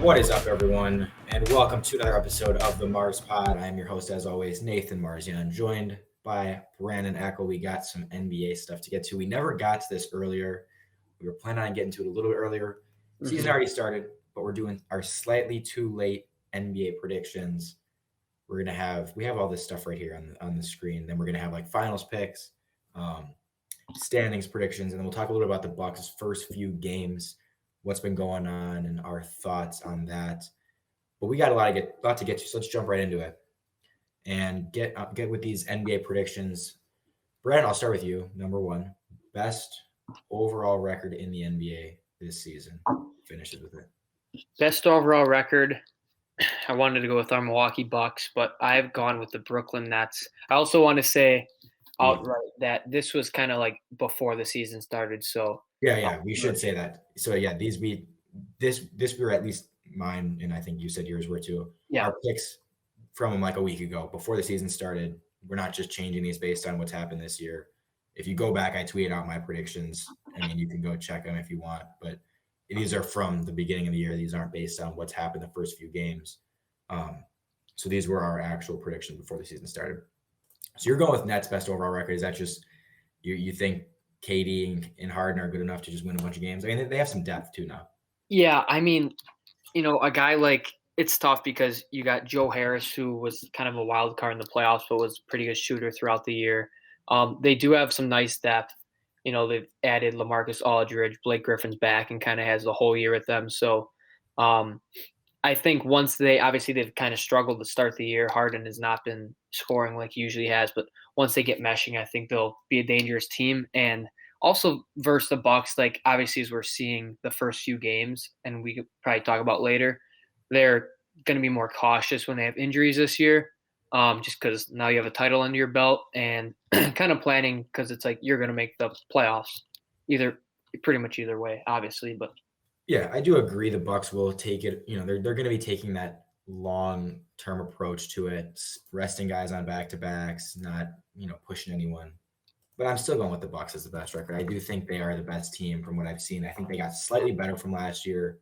What is up, everyone, and welcome to another episode of the Marz Pod. I am your host, as always, Nathan Marzian, joined by Brandon Eckel. We got some NBA stuff to get to. We never got to this earlier. We were planning on getting to it a little bit earlier. Season already started, but we're doing our slightly too late NBA predictions. We have all this stuff right here on the screen. Then we're gonna have like finals picks, standings predictions, and then we'll talk a little about the Bucks' first few games, what's been going on, and our thoughts on that. But we got a lot to get to, so let's jump right into it and get with these NBA predictions. Brandon, I'll start with you. Number one, best overall record in the NBA this season. Finishes with it. Best overall record. I wanted to go with our Milwaukee Bucks, but I've gone with the Brooklyn Nets. I also want to say outright that this was kind of like before the season started. So yeah, we should say that. So yeah, this were at least mine, and I think you said yours were too. Yeah. Our picks from like a week ago, before the season started. We're not just changing these based on what's happened this year. If you go back, I tweeted out my predictions. I mean, you can go check them if you want, but these are from the beginning of the year. These aren't based on what's happened the first few games. So these were our actual predictions before the season started. So you're going with Nets best overall record. Is that just you think KD and Harden are good enough to just win a bunch of games? I mean, they have some depth too now. Yeah, I mean, a guy like it's tough because you got Joe Harris, who was kind of a wild card in the playoffs, but was a pretty good shooter throughout the year. They do have some nice depth. They've added LaMarcus Aldridge, Blake Griffin's back, and kind of has the whole year with them. So I think once they've kind of struggled to start the year. Harden has not been scoring like he usually has, but once they get meshing, I think they'll be a dangerous team. And also versus the Bucks, like obviously as we're seeing the first few games, and we could probably talk about later, they're going to be more cautious when they have injuries this year, just because now you have a title under your belt and kind of planning because it's like you're going to make the playoffs pretty much either way, obviously, but. Yeah, I do agree the Bucks will take it. They're going to be taking that long-term approach to it, resting guys on back-to-backs, not, pushing anyone. But I'm still going with the Bucks as the best record. I do think they are the best team from what I've seen. I think they got slightly better from last year.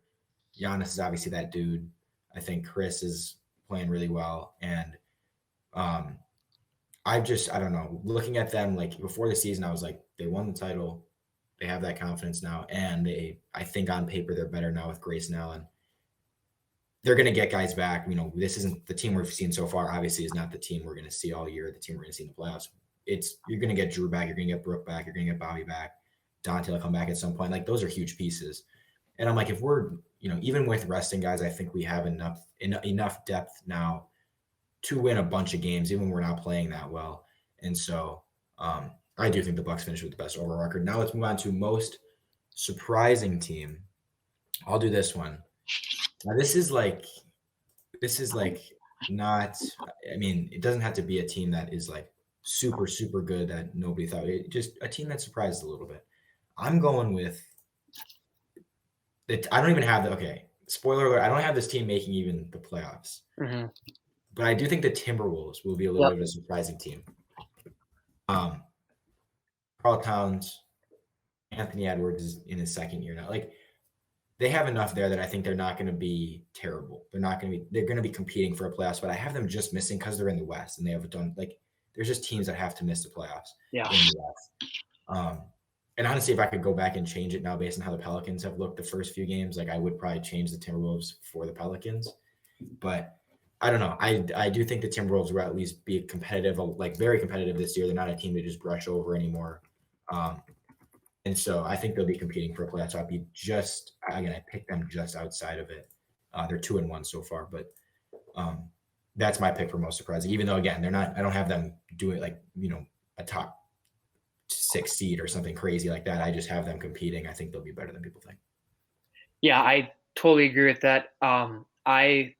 Giannis is obviously that dude. I think Chris is playing really well. And I don't know. Looking at them, like before the season, I was like, they won the title. They have that confidence now, and I think on paper they're better now with Grayson Allen. They're going to get guys back. This isn't the team we've seen so far. Obviously, is not the team we're going to see all year. The team we're going to see in the playoffs. You're going to get Drew back. You're going to get Brooke back. You're going to get Bobby back. Dante will come back at some point. Like those are huge pieces. And I'm like, if we're even with resting guys, I think we have enough depth now to win a bunch of games, even when we're not playing that well. And so. I do think the Bucks finish with the best overall record. Now let's move on to most surprising team. I'll do this one. Now this is like not. I mean, it doesn't have to be a team that is like super super good that nobody thought. Just a team that surprised a little bit. I'm going with. I don't even have the spoiler alert. I don't have this team making even the playoffs. Mm-hmm. But I do think the Timberwolves will be a little bit of a surprising team. Karl Towns, Anthony Edwards is in his second year now. Like they have enough there that I think they're not going to be terrible. They're going to be competing for a playoffs, but I have them just missing because they're in the West and they haven't done there's just teams that have to miss the playoffs. Yeah. In the West. And honestly, if I could go back and change it now based on how the Pelicans have looked the first few games, I would probably change the Timberwolves for the Pelicans. But I don't know. I do think the Timberwolves will at least be competitive, very competitive this year. They're not a team to just brush over anymore. And so I think they'll be competing for a playoff. So I picked them just outside of it. They're 2-1 so far, but that's my pick for most surprising. Even though again, they're not. I don't have them doing a top 6 seed or something crazy like that. I just have them competing. I think they'll be better than people think. Yeah, I totally agree with that. I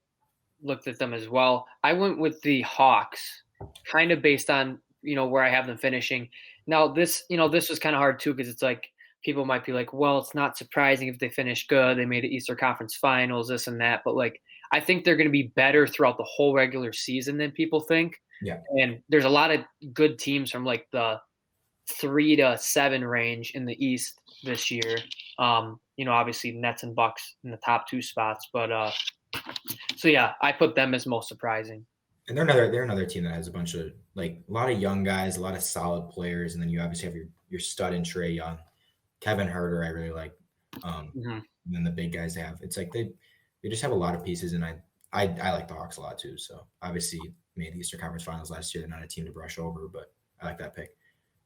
looked at them as well. I went with the Hawks, kind of based on where I have them finishing. Now this was kind of hard too because it's like people might be like, well, it's not surprising if they finish good. They made the Eastern Conference Finals, this and that, but I think they're going to be better throughout the whole regular season than people think. Yeah. And there's a lot of good teams from the 3 to 7 range in the East this year. Obviously Nets and Bucks in the top 2 spots, but so yeah, I put them as most surprising. And they're another team that has a bunch of like a lot of young guys, a lot of solid players, and then you obviously have your stud in Trae Young, Kevin Herter. I really like, Mhm. and then the big guys they have. It's like they just have a lot of pieces, and I like the Hawks a lot too. So obviously made the Eastern Conference Finals last year. They're not a team to brush over, but I like that pick.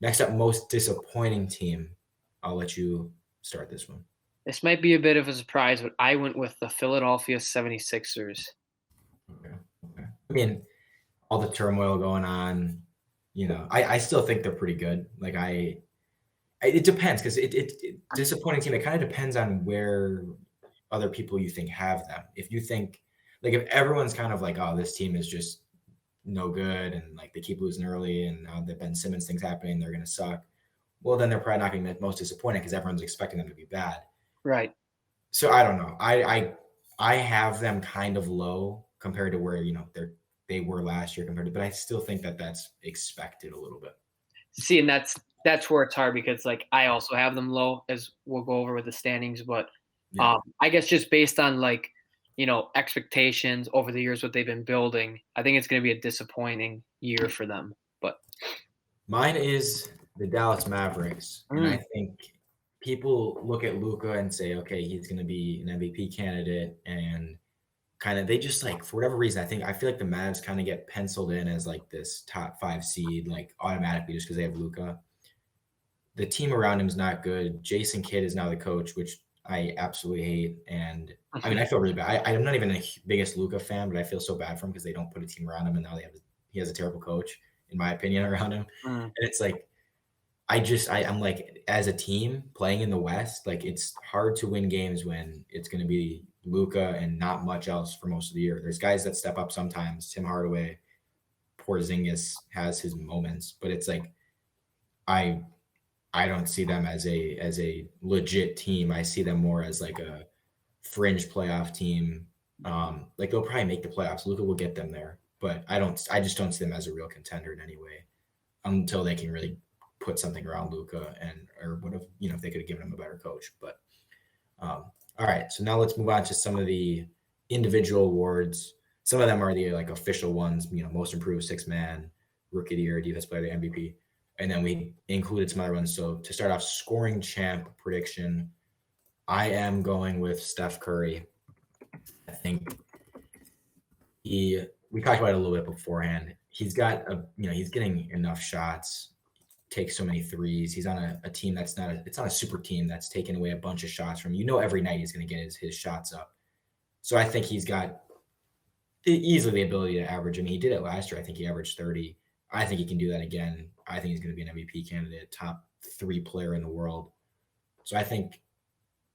Next up, most disappointing team. I'll let you start this one. This might be a bit of a surprise, but I went with the Philadelphia 76ers. Okay. Okay. I mean, all the turmoil going on, I still think they're pretty good. Like it depends because it disappointing team. It kind of depends on where other people you think have them. If you think like if everyone's kind of like, oh, this team is just no good and like they keep losing early and now the Ben Simmons thing's happening, they're gonna suck. Well, then they're probably not going to be most disappointing because everyone's expecting them to be bad. Right. So I don't know. I have them kind of low compared to where they were last year compared to, but I still think that that's expected a little bit. See, and that's where it's hard because like I also have them low as we'll go over with the standings, but Yeah. I guess just based on like expectations over the years what they've been building, I think it's going to be a disappointing year for them. But Mine is the Dallas Mavericks, and I think people look at Luka and say, okay, he's going to be an MVP candidate, and kind of they just like for whatever reason, I feel like the Mavs kind of get penciled in as like this top 5 seed, like automatically just because they have Luka. The team around him is not good. Jason Kidd is now the coach, which I absolutely hate, and I mean I feel really bad. I'm not even the biggest Luka fan, but I feel so bad for him because they don't put a team around him, and now he has a terrible coach, in my opinion, around him. And it's like I'm like, as a team playing in the West, like it's hard to win games when it's going to be Luka and not much else for most of the year. There's guys that step up sometimes. Tim Hardaway, Porzingis has his moments, but it's like I don't see them as a legit team. I see them more as like a fringe playoff team. Like they'll probably make the playoffs. Luka will get them there, but I just don't see them as a real contender in any way until they can really put something around Luka or would have, if they could have given him a better coach. But all right, so now let's move on to some of the individual awards. Some of them are the like official ones, most improved 6-man, rookie of the year, defense player, the MVP. And then we included some other ones. So to start off, scoring champ prediction, I am going with Steph Curry. I think we talked about it a little bit beforehand. He's got he's getting enough shots, takes so many threes. He's on a team it's not a super team that's taking away a bunch of shots from every night he's going to get his shots up. So I think he's got easily the ability to average. I mean, he did it last year. I think he averaged 30. I think he can do that again. I think he's going to be an MVP candidate, top 3 player in the world. So I think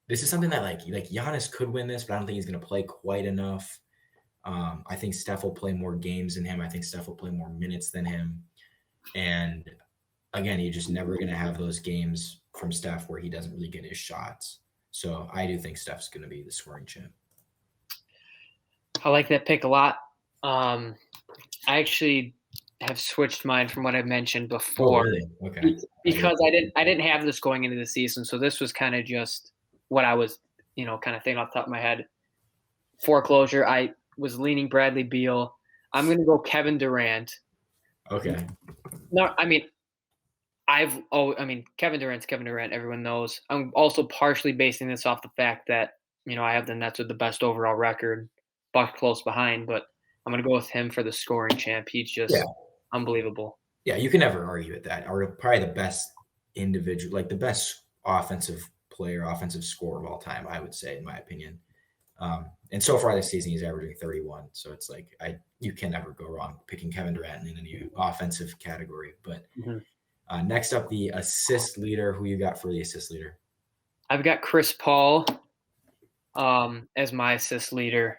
this is something that like Giannis could win this, but I don't think he's going to play quite enough. I think Steph will play more games than him. I think Steph will play more minutes than him. And again, you're just never going to have those games from Steph where he doesn't really get his shots. So I do think Steph's going to be the scoring champ. I like that pick a lot. I actually have switched mine from what I mentioned before. Oh, really? Okay. Because I didn't have this going into the season, so this was kind of just what I was, kind of thinking off the top of my head. Foreclosure. I was leaning Bradley Beal. I'm going to go Kevin Durant. Okay. No, I mean, Kevin Durant's Kevin Durant. Everyone knows. I'm also partially basing this off the fact that I have the Nets with the best overall record, Bucks close behind, but I'm going to go with him for the scoring champ. He's just unbelievable. Yeah, you can never argue with that. Or probably the best individual, like the best offensive player, offensive scorer of all time, I would say, in my opinion. And so far this season, he's averaging 31. So it's like you can never go wrong picking Kevin Durant in any offensive category. But next up, the assist leader. Who you got for the assist leader? I've got Chris Paul as my assist leader.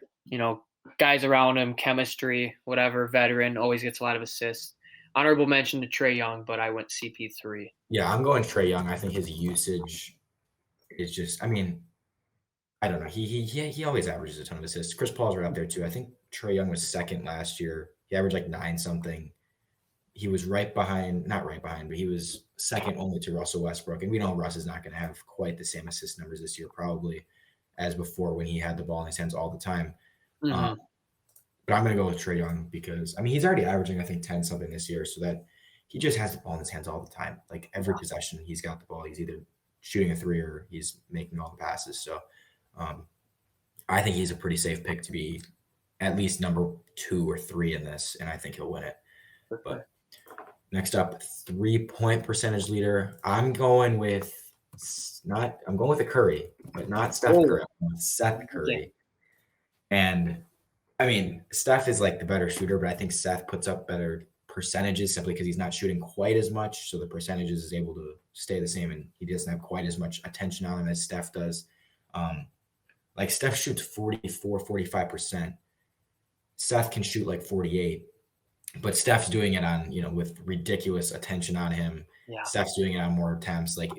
Guys around him, chemistry, whatever, veteran, always gets a lot of assists. Honorable mention to Trae Young, but I went CP3. Yeah, I'm going Trae Young. I think his usage is just, I mean, I don't know. He always averages a ton of assists. Chris Paul's right up there too. I think Trae Young was second last year. He averaged like 9 something. he was right behind, not right behind, but he was second only to Russell Westbrook. And we know Russ is not going to have quite the same assist numbers this year, probably as before when he had the ball in his hands all the time. Mm-hmm. But I'm going to go with Trae Young because, I mean, he's already averaging, I think, 10 something this year. So that he just has the ball in his hands all the time. Like every possession, he's got the ball. He's either shooting a three or he's making all the passes. So I think he's a pretty safe pick to be at least number 2 or 3 in this. And I think he'll win it. But next up, 3-point percentage leader. I'm going with a Curry, but not Steph Curry. I'm going with Seth Curry. Okay. And I mean, Steph is like the better shooter, but I think Seth puts up better percentages simply because he's not shooting quite as much. So the percentages is able to stay the same and he doesn't have quite as much attention on him as Steph does. Like Steph shoots 44, 45%. Seth can shoot like 48, but Steph's doing it on, with ridiculous attention on him. Yeah. Steph's doing it on more attempts. Like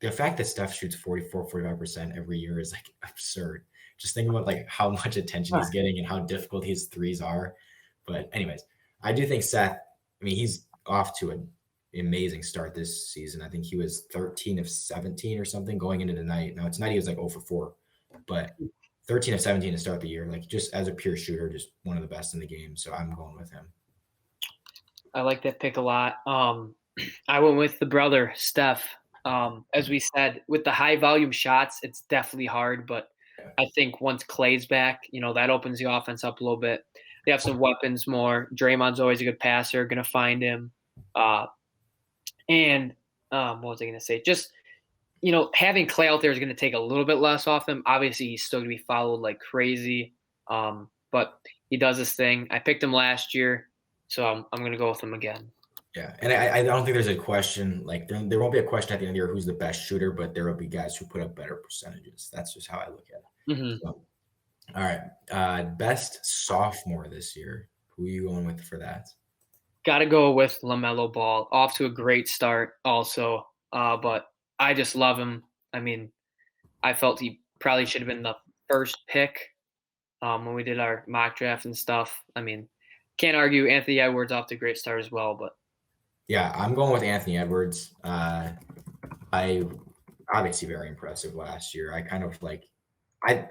the fact that Steph shoots 44, 45% every year is like absurd. Just think about like how much attention he's getting and how difficult his threes are. But anyways, I do think Seth, I mean, he's off to an amazing start this season. I think he was 13 of 17 or something going into the night. Now tonight he was like 0 for 4, but 13 of 17 to start the year, like just as a pure shooter, just one of the best in the game. So I'm going with him. I like that pick a lot. I went with the brother, Steph. As we said, with the high volume shots, it's definitely hard, but I think once Clay's back, that opens the offense up a little bit. They have some weapons more. Draymond's always a good passer, going to find him. What was I going to say? Just, having Clay out there is going to take a little bit less off him. Obviously, he's still going to be fouled like crazy, but he does his thing. I picked him last year, so I'm going to go with him again. Yeah, and I don't think there's a question. Like there won't be a question at the end of the year who's the best shooter, but there will be guys who put up better percentages. That's just how I look at it. Mm-hmm. So, all right, best sophomore this year. Who are you going with for that? Got to go with LaMelo Ball. Off to a great start, also, but I just love him. I mean, I felt he probably should have been the first pick when we did our mock draft and stuff. I mean, can't argue. Anthony Edwards off to a great start as well, but. Yeah, I'm going with Anthony Edwards. I obviously very impressive last year. I kind of like I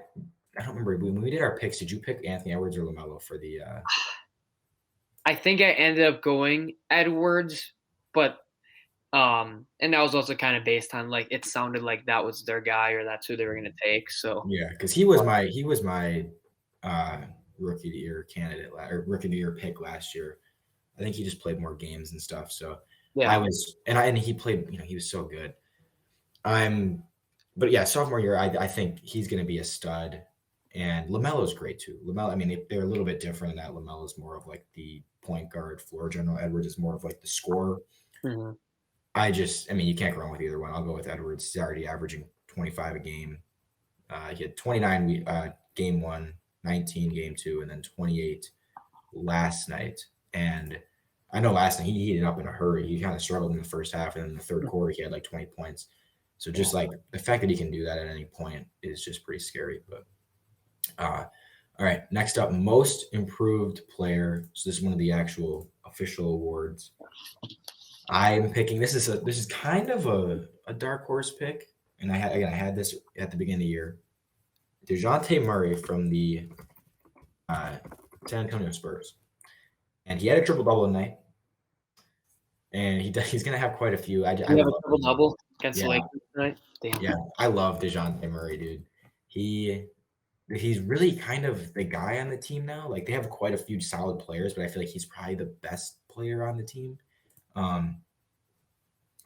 don't remember when we did our picks. Did you pick Anthony Edwards or LaMelo for the? I think I ended up going Edwards, but and that was also kind of based on like it sounded like that was their guy or that's who they were going to take. So yeah, because he was my rookie of the year candidate or rookie of the year pick last year. I think he just played more games and stuff. So yeah, and he played, he was so good. But yeah, sophomore year, I think he's going to be a stud. And LaMelo's great too. LaMelo, I mean, they're a little bit different in that LaMelo's more of like the point guard floor general. Edwards is more of like the scorer. Mm-hmm. You can't go wrong with either one. I'll go with Edwards. He's already averaging 25 a game. He had 29 game 1, 19 game 2, and then 28 last night. And I know last night he heated up in a hurry. He kind of struggled in the first half, and in the third quarter he had like 20 points. So just like the fact that he can do that at any point is just pretty scary. But all right, next up, most improved player. So this is one of the actual official awards. I'm picking. This is kind of a dark horse pick, and I had this at the beginning of the year. DeJounte Murray from the San Antonio Spurs. And he had a triple-double tonight. And he's going to have quite a few. I have a triple-double against the Lakers tonight? Damn. Yeah, I love DeJounte Murray, dude. He's really kind of the guy on the team now. Like, they have quite a few solid players, but I feel like he's probably the best player on the team.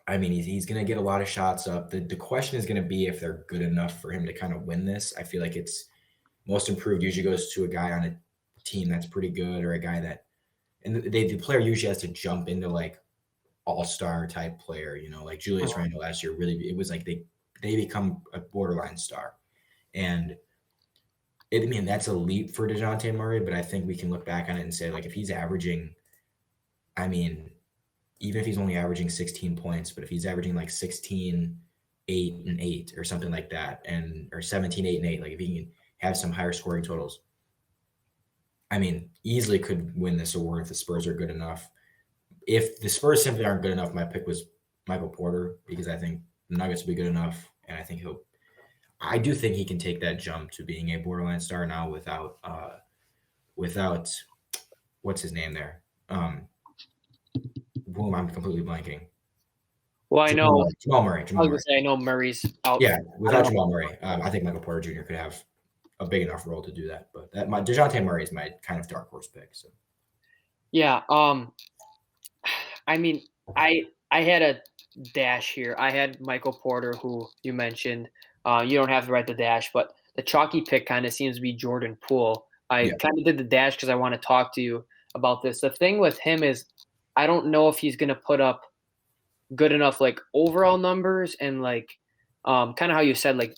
He's going to get a lot of shots up. The question is going to be if they're good enough for him to kind of win this. I feel like it's most improved usually goes to a guy on a team that's pretty good or a guy that – and the player usually has to jump into, like, all-star type player, like Julius Randle last year. Really, it was like they become a borderline star. And that's a leap for DeJounte Murray, but I think we can look back on it and say, like, if he's averaging – even if he's only averaging 16 points, but if he's averaging like 16, 8, and 8 or something like that, or 17, 8, and 8, like if he can have some higher scoring totals, easily could win this award if the Spurs are good enough. if the Spurs simply aren't good enough, my pick was Michael Porter because I think the Nuggets will be good enough, and I do think he can take that jump to being a borderline star now without what's his name there. Boom, I'm completely blanking. Well, I know. Jamal Murray. I was gonna say I know Murray's out. Yeah, without Jamal Murray, I think Michael Porter Jr. could have a big enough role to do that. But DeJounte Murray is my kind of dark horse pick. So yeah, I mean, I had a dash here. I had Michael Porter, who you mentioned. You don't have to write the dash, but the chalky pick kind of seems to be Jordan Poole. I kind of did the dash because I want to talk to you about this. The thing with him is I don't know if he's going to put up good enough like overall numbers and like kind of how you said like,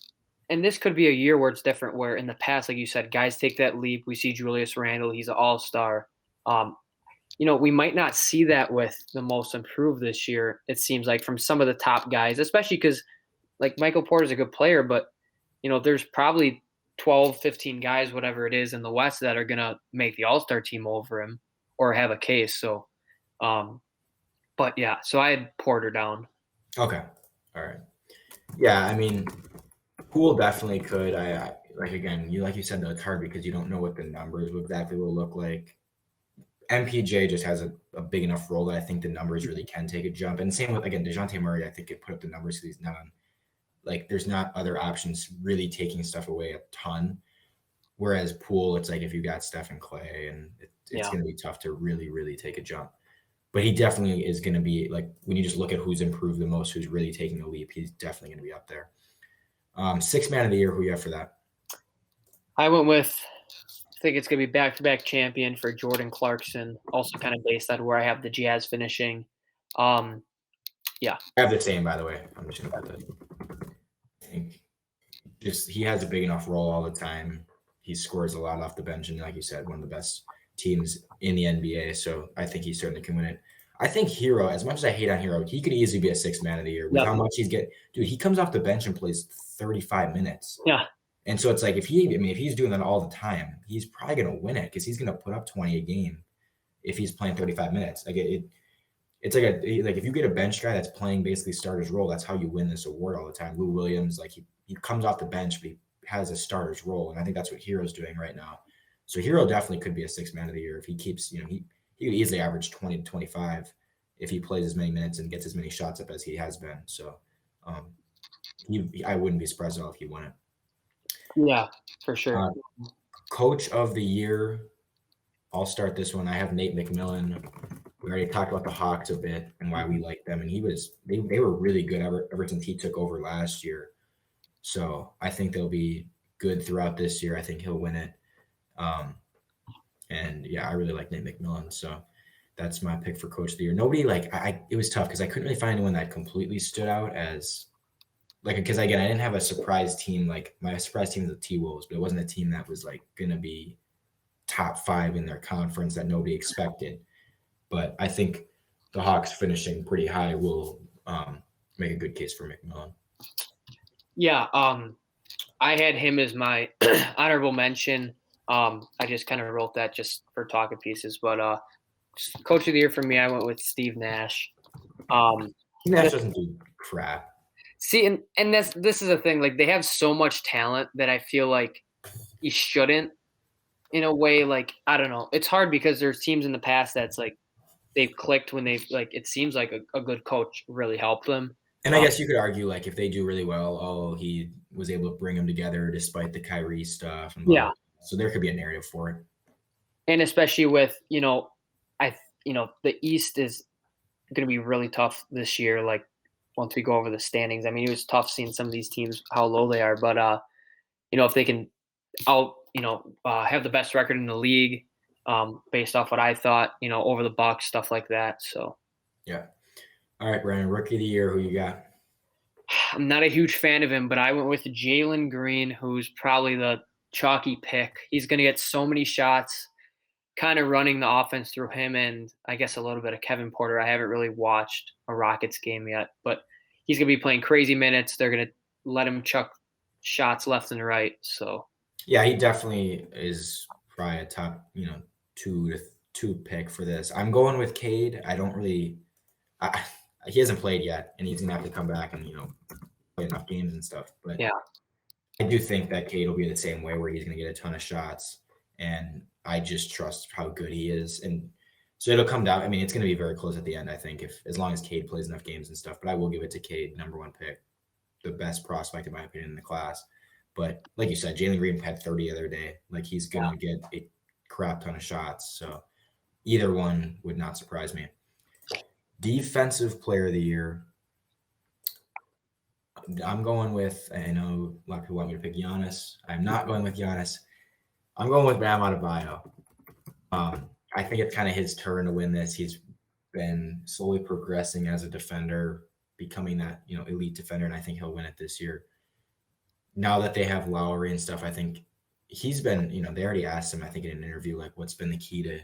and this could be a year where it's different. Where in the past, like you said, guys take that leap. We see Julius Randle; he's an all-star. We might not see that with the most improved this year. It seems like from some of the top guys, especially because like Michael Porter's a good player, but there's probably 12, 15 guys, whatever it is in the West that are going to make the All-Star team over him or have a case. So, but yeah, so I had Porter down. Okay. All right. Yeah. I mean, Poole definitely could. I like, again, like you said, though, it's hard because you don't know what the numbers exactly will look like. MPJ just has a big enough role that I think the numbers really can take a jump. And same with, again, DeJounte Murray, I think could put up the numbers because he's not on, like, there's not other options really taking stuff away a ton. Whereas Poole, it's like if you got Steph and Clay, and it's going to be tough to really, really take a jump. But he definitely is going to be, like, when you just look at who's improved the most, who's really taking a leap, he's definitely going to be up there. Sixth man of the year, who you have for that? I went with, I think it's going to be back-to-back champion for Jordan Clarkson, also kind of based on where I have the Jazz finishing. Yeah. I have the same, by the way. I'm just going to put that. I think just he has a big enough role all the time. He scores a lot off the bench, and like you said, one of the best teams in the NBA. So I think he certainly can win it. I think Hero, as much as I hate on Hero, he could easily be a sixth man of the year with how much he's getting. Dude, he comes off the bench and plays 35 minutes. Yeah. And so it's like if he's doing that all the time, he's probably going to win it because he's going to put up 20 a game if he's playing 35 minutes. Like it's like if you get a bench guy that's playing basically starter's role, that's how you win this award all the time. Lou Williams, like he comes off the bench, but he has a starter's role, and I think that's what Hero's doing right now. So Hero definitely could be a sixth man of the year if he keeps, he could easily average 20 to 25 if he plays as many minutes and gets as many shots up as he has been. So I wouldn't be surprised at all if he won it. Yeah, for sure. Coach of the year, I'll start this one. I have Nate McMillan. We already talked about the Hawks a bit and why we like them, and they were really good ever since he took over last year. So I think they'll be good throughout this year. I think he'll win it. And yeah, I really like Nate McMillan. So that's my pick for coach of the year. Nobody it was tough because I couldn't really find anyone that completely stood out as because again, I didn't have a surprise team. Like my surprise team was the T-Wolves, but it wasn't a team that was like going to be top 5 in their conference that nobody expected. But I think the Hawks finishing pretty high will make a good case for McMillan. Yeah. I had him as my honorable mention. I just kind of wrote that just for talking pieces. But coach of the year for me, I went with Steve Nash. Nash doesn't do crap. See, and this is the thing. Like they have so much talent that I feel like he shouldn't. In a way, like I don't know. It's hard because there's teams in the past that's like they've clicked when they've like it seems like a good coach really helped them. And I guess you could argue like if they do really well, he was able to bring them together despite the Kyrie stuff. And so there could be a narrative for it. And especially with the East is going to be really tough this year. Like once we go over the standings, I mean, it was tough seeing some of these teams how low they are. But if they can have the best record in the league, based off what I thought, over the Bucks, stuff like that. So yeah. All right, Brandon, rookie of the year, who you got? I'm not a huge fan of him, but I went with Jalen Green, who's probably the chalky pick. He's going to get so many shots, kind of running the offense through him and I guess a little bit of Kevin Porter. I haven't really watched a Rockets game yet, but he's going to be playing crazy minutes. They're going to let him chuck shots left and right. So yeah, he definitely is probably a top, 2 to two pick for this. I'm going with Cade. I don't really. He hasn't played yet, and he's gonna have to come back and play enough games and stuff. But Yeah. I do think that Cade will be the same way, where he's gonna get a ton of shots, and I just trust how good he is, and so it'll come down. I mean, it's gonna be very close at the end. I think if as long as Cade plays enough games and stuff. But I will give it to Cade, number one pick, the best prospect in my opinion in the class. But like you said, Jalen Green had 30 the other day. Like he's gonna get a crap ton of shots. So either one would not surprise me. Defensive player of the year. I'm going with, I know a lot of people want me to pick Giannis. I'm not going with Giannis. I'm going with Bam Adebayo. I think it's kind of his turn to win this. He's been slowly progressing as a defender, becoming that, elite defender, and I think he'll win it this year. Now that they have Lowry and stuff, I think he's been, they already asked him, I think, in an interview, like, what's been the key to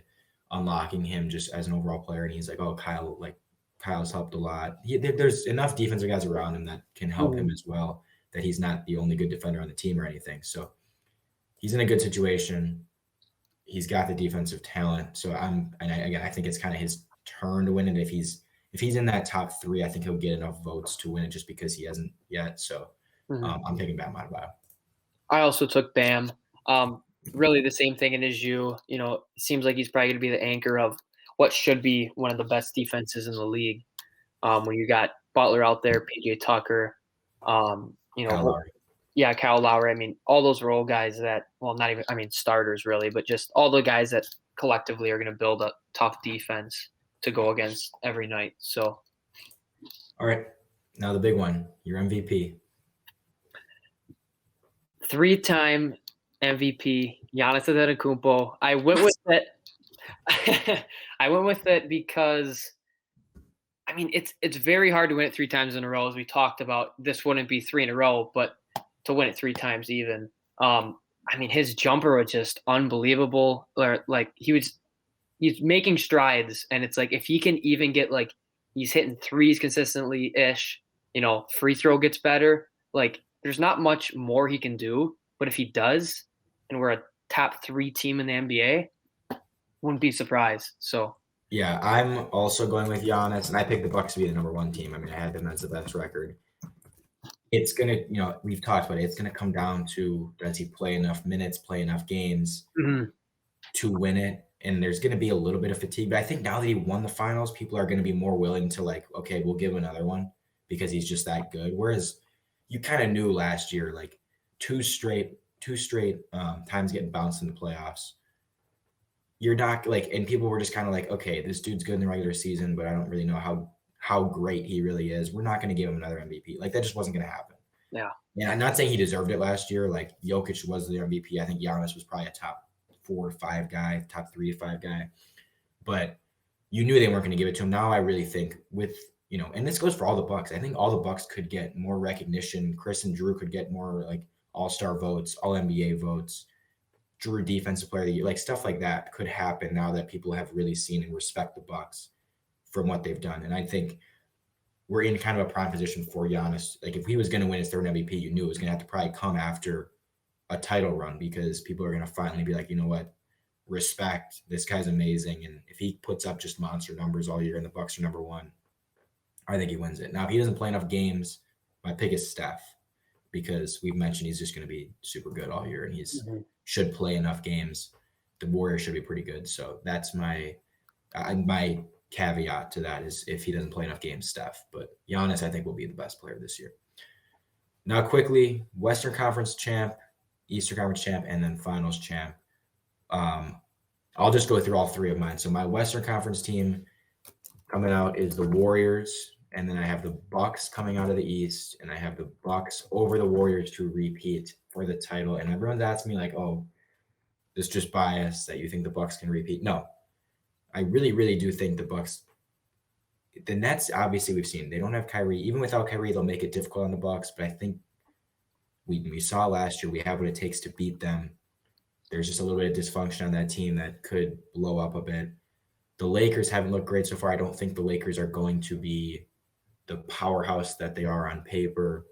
unlocking him just as an overall player? And he's like, oh, Kyle's helped a lot. There's enough defensive guys around him that can help him as well, that he's not the only good defender on the team or anything. So he's in a good situation. He's got the defensive talent. So I think it's kind of his turn to win it. If he's in that top three, I think he'll get enough votes to win it just because he hasn't yet. So I'm taking Bam Adebayo. I also took Bam. Really the same thing as you. It seems like he's probably going to be the anchor of what should be one of the best defenses in the league. When you got Butler out there, PJ Tucker, Kyle Lowry. Yeah, Kyle Lowry. I mean, all those role guys that, well, not even, I mean, starters really, but just all the guys that collectively are going to build a tough defense to go against every night. So, all right, now the big one, your MVP. 3-time MVP, Giannis Antetokounmpo. I went with it. I went with it because, I mean, it's very hard to win it 3 times in a row, as we talked about. This wouldn't be 3 in a row, but to win it 3 times even. I mean, his jumper was just unbelievable. Like he's making strides, and it's like if he can even get like he's hitting threes consistently ish, free throw gets better. Like there's not much more he can do, but if he does, and we're a top 3 team in the NBA, wouldn't be surprised. So yeah, I'm also going with Giannis, and I picked the Bucks to be the number 1 team. I mean, I had them as the best record. It's going to, we've talked about it. It's going to come down to, does he play enough minutes, play enough games to win it? And there's going to be a little bit of fatigue. But I think now that he won the finals, people are going to be more willing to like, okay, we'll give him another one because he's just that good. Whereas you kind of knew last year, like two straight times getting bounced in the playoffs. You're not like, and people were just kind of like, okay, this dude's good in the regular season, but I don't really know how great he really is. We're not going to give him another MVP. Like that just wasn't going to happen. Yeah. And I'm not saying he deserved it last year. Like Jokic was the MVP. I think Giannis was probably a top 4 or 5 guy, top 3 to 5 guy. But you knew they weren't going to give it to him. Now I really think with, and this goes for all the Bucks. I think all the Bucks could get more recognition. Chris and Drew could get more like all-star votes, all-NBA votes. Drew defensive player of the year, like stuff like that could happen now that people have really seen and respect the Bucks from what they've done. And I think we're in kind of a prime position for Giannis. Like if he was going to win his 3rd MVP, you knew it was going to have to probably come after a title run because people are going to finally be like, you know what, respect, this guy's amazing. And if he puts up just monster numbers all year and the Bucks are number 1, I think he wins it. Now, if he doesn't play enough games, my pick is Steph because we've mentioned he's just going to be super good all year and he's should play enough games. The Warriors should be pretty good. So that's my caveat to that is if he doesn't play enough games, Steph. But Giannis, I think, will be the best player this year. Now, quickly, Western Conference champ, Eastern Conference champ, and then Finals champ. I'll just go through all 3 of mine. So my Western Conference team coming out is the Warriors, and then I have the Bucks coming out of the East, and I have the Bucks over the Warriors to repeat for the title. And everyone's asking me like, oh, this is just bias that you think the Bucks can repeat. No, I really, really do think the Bucks. The Nets, obviously, we've seen they don't have Kyrie. Even without Kyrie, they'll make it difficult on the Bucks. But I think we saw last year we have what it takes to beat them. There's just a little bit of dysfunction on that team that could blow up a bit. The Lakers haven't looked great so far. I don't think the Lakers are going to be the powerhouse that they are on paper.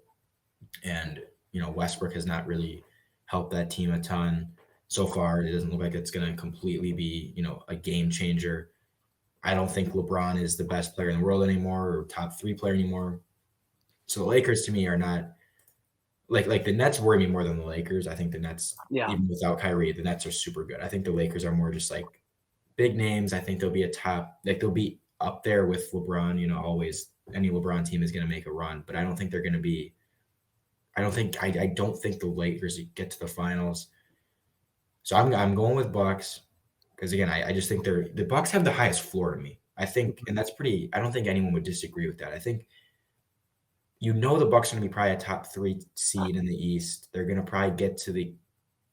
And Westbrook has not really helped that team a ton. so far. It doesn't look like it's going to completely be, a game changer. I don't think LeBron is the best player in the world anymore or top 3 player anymore. So the Lakers to me are not like the Nets worry me more than the Lakers. I think the Nets, Yeah. even without Kyrie, the Nets are super good. I think the Lakers are more just like big names. I think they'll be they'll be up there with LeBron. Always any LeBron team is going to make a run, but I don't think they're going to be. I don't think the Lakers get to the finals. So I'm going with Bucks because again, I just think the Bucks have the highest floor to me. I think, and that's pretty. I don't think anyone would disagree with that. I think the Bucks are going to be probably a top 3 seed in the East. They're going to probably get to the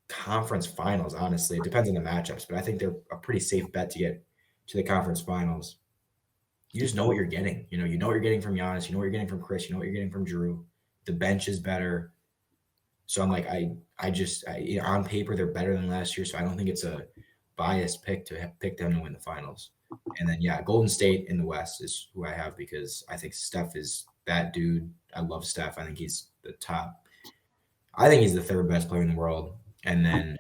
conference finals. Honestly, it depends on the matchups, but I think they're a pretty safe bet to get to the conference finals. You just know what you're getting. You know what you're getting from Giannis. You know what you're getting from Chris. You know what you're getting from Drew. The bench is better. So I'm like, on paper they're better than last year. So I don't think it's a biased pick to pick them to win the finals. And then Golden State in the West is who I have because I think Steph is that dude. I love Steph. I think he's the top. I think he's the 3rd best player in the world. And then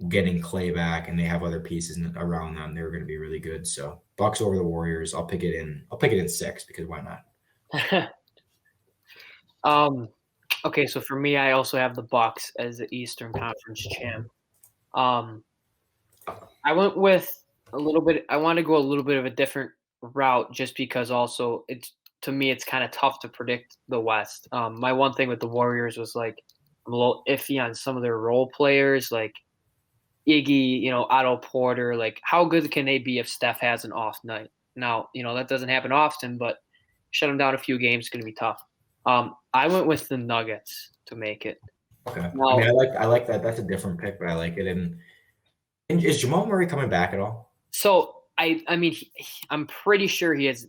getting Clay back, and they have other pieces around them. They're going to be really good. So Bucks over the Warriors. I'll pick it in 6 because why not? Okay, so for me, I also have the Bucks as the Eastern Conference champ. I went with a little bit. I want to go a little bit of a different route, just because also to me it's kind of tough to predict the West. My one thing with the Warriors was like I'm a little iffy on some of their role players, like Iggy, Otto Porter. Like, how good can they be if Steph has an off night? Now, that doesn't happen often, but shut them down a few games is going to be tough. I went with the Nuggets to make it. Okay. Now, I like that. That's a different pick, but I like it. And is Jamal Murray coming back at all? so I mean, I'm pretty sure he is.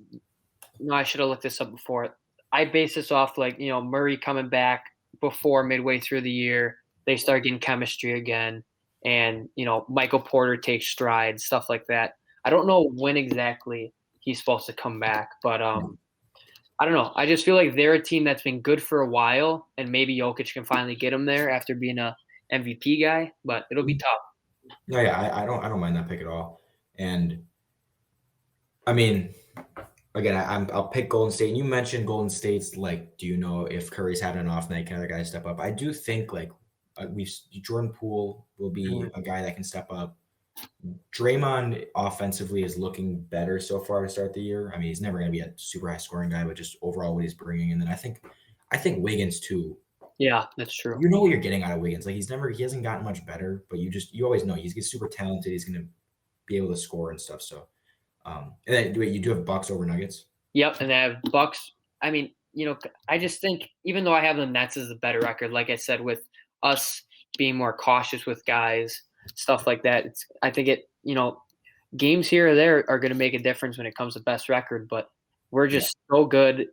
No, I should have looked this up before. I base this off like Murray coming back before midway through the year. They start getting chemistry again, and Michael Porter takes strides, stuff like that. I don't know when exactly he's supposed to come back, but I don't know. I just feel like they're a team that's been good for a while, and maybe Jokic can finally get him there after being a MVP guy. But it'll be tough. No, I don't mind that pick at all. And I mean, again, I'll pick Golden State. And you mentioned Golden State's like, do you know if Curry's having an off night? Can other guys step up? I do think like Jordan Poole will be a guy that can step up. Draymond offensively is looking better so far to start the year. I mean, he's never going to be a super high scoring guy, but just overall what he's bringing. And then I think Wiggins too. Yeah, that's true. You know what you're getting out of Wiggins. Like he hasn't gotten much better, but you always know he's super talented. He's going to be able to score and stuff. So, and then you do have Bucks over Nuggets. Yep, and they have Bucks. I mean, I just think even though I have the Nets as a better record, like I said, with us being more cautious with guys, stuff like that, I think games here or there are going to make a difference when it comes to best record. But we're just so good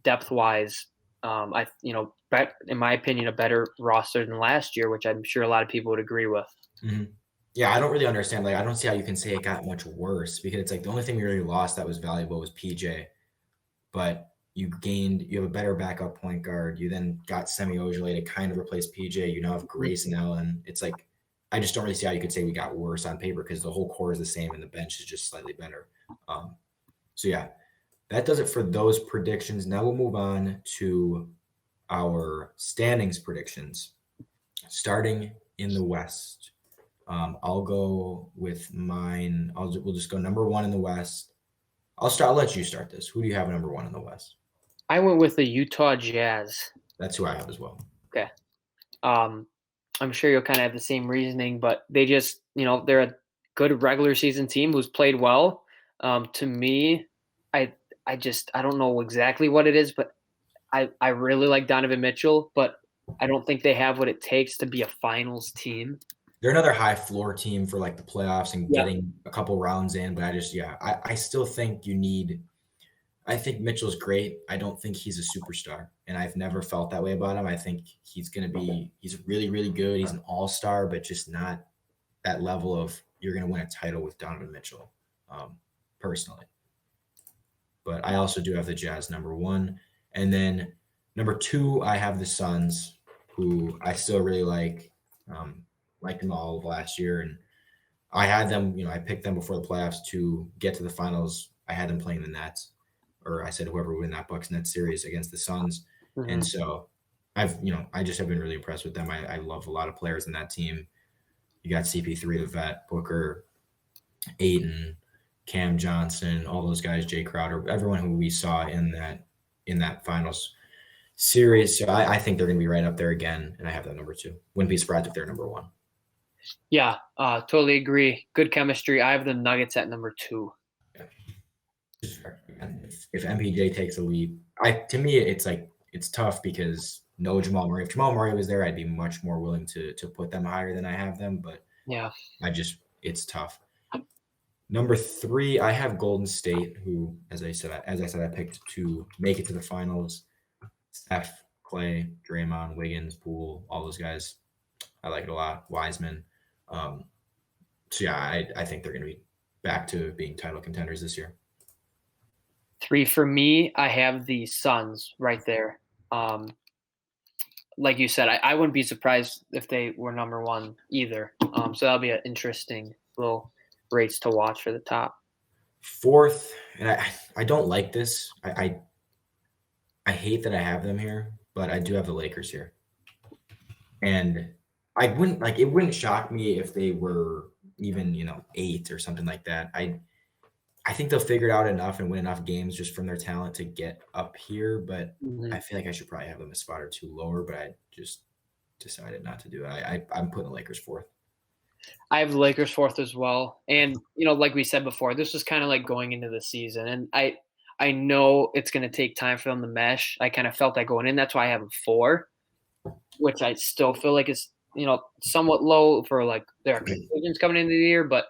depth wise. In my opinion, a better roster than last year, which I'm sure a lot of people would agree with. Mm-hmm. Yeah, I don't really understand. Like, I don't see how you can say it got much worse because it's like the only thing we really lost that was valuable was PJ. But you have a better backup point guard. You then got Semi Ojeleye to kind of replace PJ. You now have Grayson Allen. It's like I just don't really see how you could say we got worse on paper because the whole core is the same and the bench is just slightly better. So yeah, that does it for those predictions. Now we'll move on to our standings predictions. Starting in the West, I'll go with mine. We'll just go number 1 in the West. I'll let you start this. Who do you have number 1 in the West? I went with the Utah Jazz. That's who I have as well. Okay. I'm sure you'll kind of have the same reasoning, but they just, they're a good regular season team who's played well. To me, I don't know exactly what it is, but I really like Donovan Mitchell, but I don't think they have what it takes to be a finals team. They're another high floor team for like the playoffs and getting a couple rounds in, but I still think I think Mitchell's great. I don't think he's a superstar, and I've never felt that way about him. I think he's really, really good. He's an all-star, but just not that level of you're going to win a title with Donovan Mitchell, personally. But I also do have the Jazz number 1. And then number 2, I have the Suns, who I still really like. liked them all of last year, and I had them. I picked them before the playoffs to get to the finals. I had them playing the Nets, or I said whoever would win that Bucks Nets series against the Suns, and so I just have been really impressed with them. I love a lot of players in that team. You got CP3, the vet, Booker, Ayton, Cam Johnson, all those guys, Jay Crowder, everyone who we saw in that finals series. So I think they're going to be right up there again, and I have that number 2. Wouldn't be surprised if they're number 1. Yeah, totally agree. Good chemistry. I have the Nuggets at number 2. Yeah. If MPJ takes a leap, to me it's tough because no Jamal Murray. If Jamal Murray was there, I'd be much more willing to put them higher than I have them. But yeah, it's tough. Number 3, I have Golden State, who, as I said, I picked to make it to the finals. Steph, Clay, Draymond, Wiggins, Poole, all those guys. I like it a lot. Wiseman. So yeah, I think they're going to be back to being title contenders this year. 3 for me, I have the Suns right there. Like you said, I wouldn't be surprised if they were number 1 either. So that'll be an interesting little race to watch for the top. 4th, and I don't like this. I hate that I have them here, but I do have the Lakers here. And it wouldn't shock me if they were even, 8 or something like that. I think they'll figure it out enough and win enough games just from their talent to get up here, but I feel like I should probably have them a spot or 2 lower, but I just decided not to do it. I'm putting the Lakers 4th. I have the Lakers 4th as well. And, like we said before, this was kind of like going into the season. And I know it's going to take time for them to mesh. I kind of felt that going in. That's why I have them 4, which I still feel like is, somewhat low for like their expectations coming into the year. But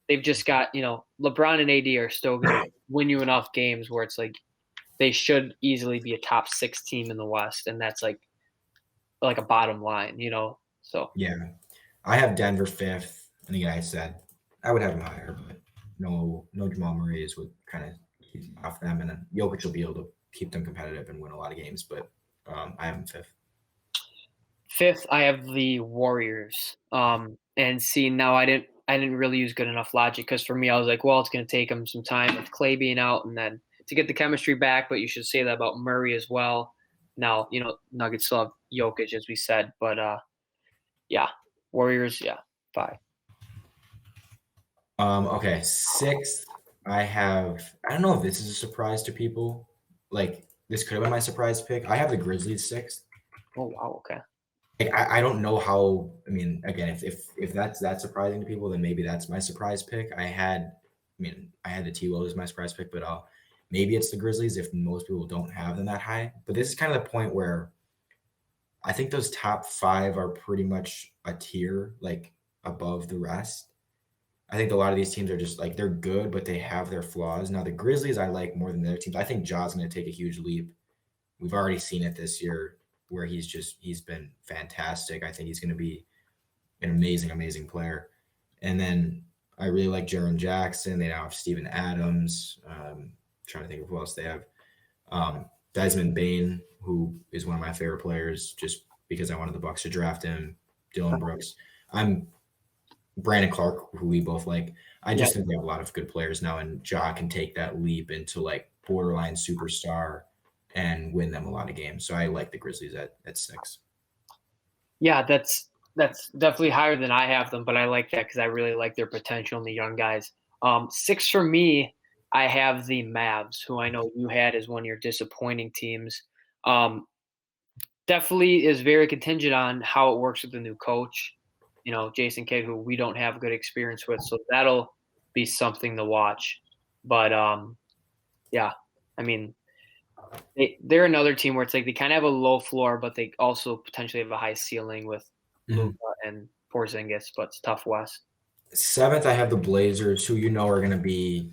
they've just got, LeBron and AD are still going to win you enough games where it's like they should easily be a top 6 team in the West. And that's like a bottom line, So yeah. I have Denver 5th, and again, I said I would have them higher, but no Jamal Murray is what kind of keeps off them, and then Jokic will be able to keep them competitive and win a lot of games, but I have them 5th. 5th, I have the Warriors. And see, now I didn't really use good enough logic because for me, I was like, well, it's going to take them some time with Clay being out, and then to get the chemistry back. But you should say that about Murray as well. Now, Nuggets still have Jokic, as we said, but yeah. Warriors, 5. Okay, 6th, I don't know if this is a surprise to people. Like, this could have been my surprise pick. I have the Grizzlies 6th. Oh, wow, okay. Like, I don't know how. I mean, again, if that's that surprising to people, then maybe that's my surprise pick. I had the T-Wolves as my surprise pick, but maybe it's the Grizzlies if most people don't have them that high. But this is kind of the point where I think those top 5 are pretty much a tier, like, above the rest. I think a lot of these teams are just like, they're good, but they have their flaws. Now, the Grizzlies I like more than the other teams. I think Ja's going to take a huge leap. We've already seen it this year where he's been fantastic. I think he's going to be an amazing, amazing player. And then I really like Jaren Jackson. They now have Steven Adams. Trying to think of who else they have. Desmond Bane, who is one of my favorite players, just because I wanted the Bucks to draft him. Dylan Brooks. I'm Brandon Clark, who we both like. I just think they have a lot of good players now, and Ja can take that leap into like borderline superstar and win them a lot of games. So I like the Grizzlies at 6. Yeah, that's definitely higher than I have them, but I like that because I really like their potential in the young guys. 6 for me, I have the Mavs, who I know you had as one of your disappointing teams. Definitely is very contingent on how it works with the new coach, Jason Kidd, who we don't have good experience with. So that'll be something to watch. But yeah, I mean, they're another team where it's like they kind of have a low floor, but they also potentially have a high ceiling with Luka and Porzingis. But it's tough West. 7th, I have the Blazers, who are going to be.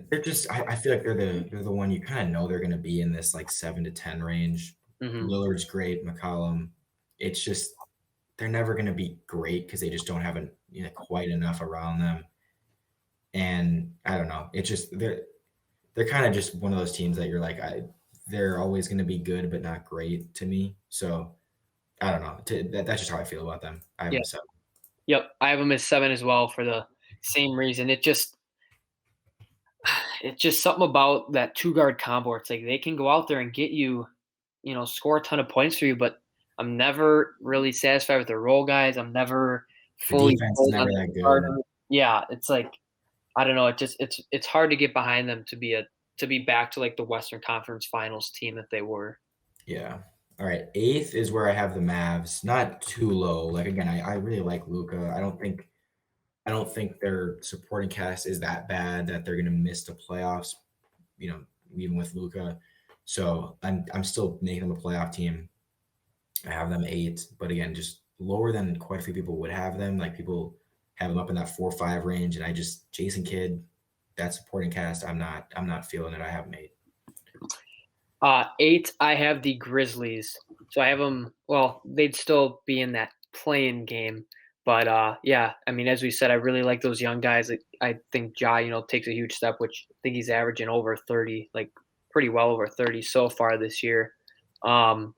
They're just. I feel like they're the one you kind of know they're going to be in this like 7 to 10 range. Lillard's great, McCollum. It's just they're never going to be great because they just don't have quite enough around them. And I don't know. It's just they're kind of just one of those teams that you're like, they're always going to be good but not great to me. So I don't know. That's just how I feel about them. I have them 7. Yep, I have them as 7 as well for the same reason. It's just something about that two guard combo. It's like they can go out there and get you, score a ton of points for you, but I'm never really satisfied with the role guys. I'm never The fully defense is sold never on the that good. starter. Yeah, it's like I don't know. It's hard to get behind them to be back to like the Western Conference Finals team that they were. Yeah. All right. Eighth is where I have the Mavs. Not too low. Like again, I really like Luca. I don't think their supporting cast is that bad that they're gonna miss the playoffs, even with Luca. So I'm still making them a playoff team. I have them eight, but again, just lower than quite a few people would have them. Like people have them up in that 4 or 5 range, and I just Jason Kidd, that supporting cast, I'm not feeling it. I have them eight. 8, I have the Grizzlies. So I have them. Well, they'd still be in that playing game, but yeah. I mean, as we said, I really like those young guys. I think Ja, takes a huge step, which I think he's averaging over 30, like pretty well over 30 so far this year. Um,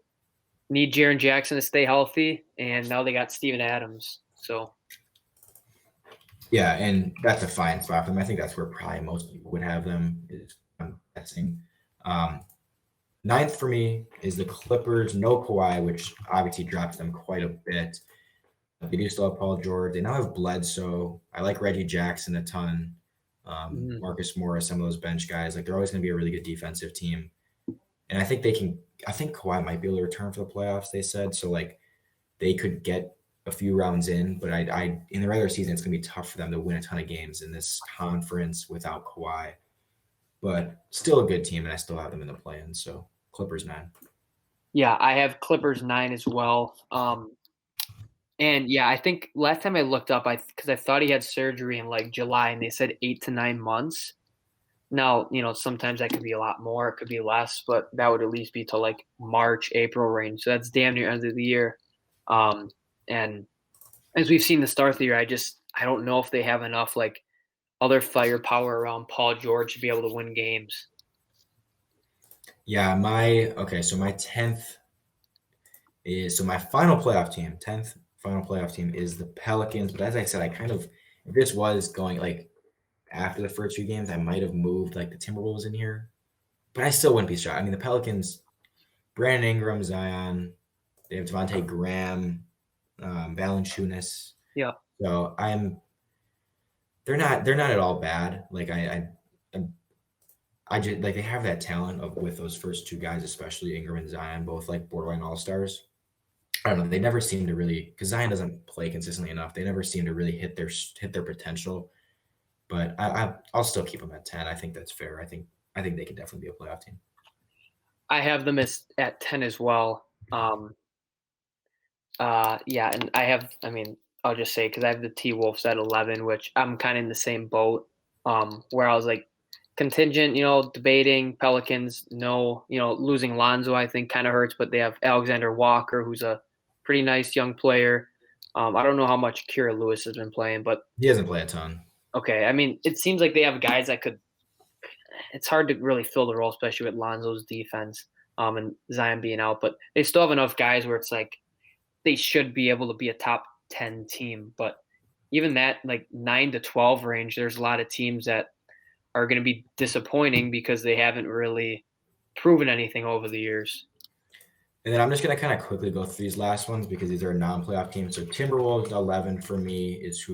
Need Jaren Jackson to stay healthy, and now they got Steven Adams. So Yeah, and that's a fine spot for them. I think that's where probably most people would have them. Is I'm guessing. Um, Ninth for me is the Clippers. No Kawhi, which obviously drops them quite a bit. They do still have Paul George. They now have Bledsoe. I like Reggie Jackson a ton. mhm. Marcus Morris, some of those bench guys. Like they're always going to be a really good defensive team. And I think they can. I think Kawhi might be able to return for the playoffs. They said so. Like they could get a few rounds in, but I in the regular season it's going to be tough for them to win a ton of games in this conference without Kawhi. But still a good team, and I still have them in the play-in. So Clippers 9. Yeah, I have Clippers 9 as well. And yeah, I think last time I looked up, I because I thought he had surgery in like July, and they said 8 to 9 months. Now, sometimes that could be a lot more, it could be less, but that would at least be till like March, April range. So that's damn near end of the year. Um, and as we've seen the start of the year, I don't know if they have enough like other firepower around Paul George to be able to win games. Yeah, so my 10th is so my final playoff team, 10th final playoff team is the Pelicans. But as I said, I kind of if this was going like after the first few games, I might have moved like the Timberwolves in here. But I still wouldn't be shocked. I mean, the Pelicans, Brandon Ingram, Zion, they have Devontae Graham, Valanciunas. Yeah. So they're not at all bad. Like I just like they have that talent of with those first two guys, especially Ingram and Zion, both like borderline all stars. I don't know. They never seem to really because Zion doesn't play consistently enough. They never seem to really hit their potential. But I'll still keep them at 10. I think that's fair. I think they could definitely be a playoff team. I have them at 10 as well. Yeah, and I mean, I'll just say because I have the T Wolves at 11, which I'm kind of in the same boat. Where I was like contingent, debating Pelicans. No, losing Lonzo I think kind of hurts, but they have Alexander Walker, who's a pretty nice young player. I don't know how much Kira Lewis has been playing, but He doesn't play a ton. okay. I mean, it seems like they have guys that could. It's hard to really fill the role, especially with Lonzo's defense, and Zion being out. But they still have enough guys where it's like they should be able to be a top 10 team. But even that, like 9 to 12 range, there's a lot of teams that are going to be disappointing because they haven't really proven anything over the years. And then I'm just gonna kind of quickly go through these last ones because these are non-playoff teams. So Timberwolves 11 for me is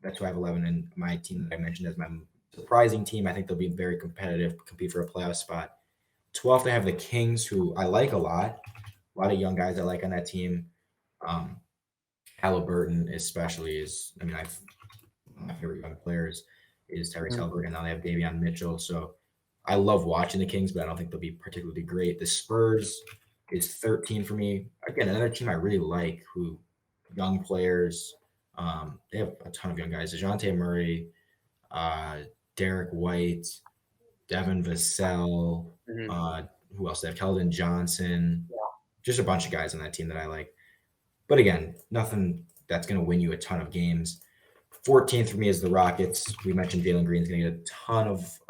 that's who I have 11 in my team that I mentioned as my surprising team. I think they'll be very competitive, compete for a playoff spot. 12th, I have the Kings, who I like a lot. A lot of young guys I like on that team. Um, Halliburton, especially, one of my favorite young players is Tyrese Mhm. Halliburton. Now they have Davion Mitchell. So I love watching the Kings, but I don't think they'll be particularly great. The Spurs is 13 for me. Again, another team I really like who young players. They have a ton of young guys. DeJounte Murray, uh, Derek White, Devin Vassell, Mhm. uh, who else? They have Keldon Johnson. Just a bunch of guys on that team that I like. But again, nothing that's going to win you a ton of games. 14th for me is the Rockets. We mentioned Jalen Green's going to get a ton of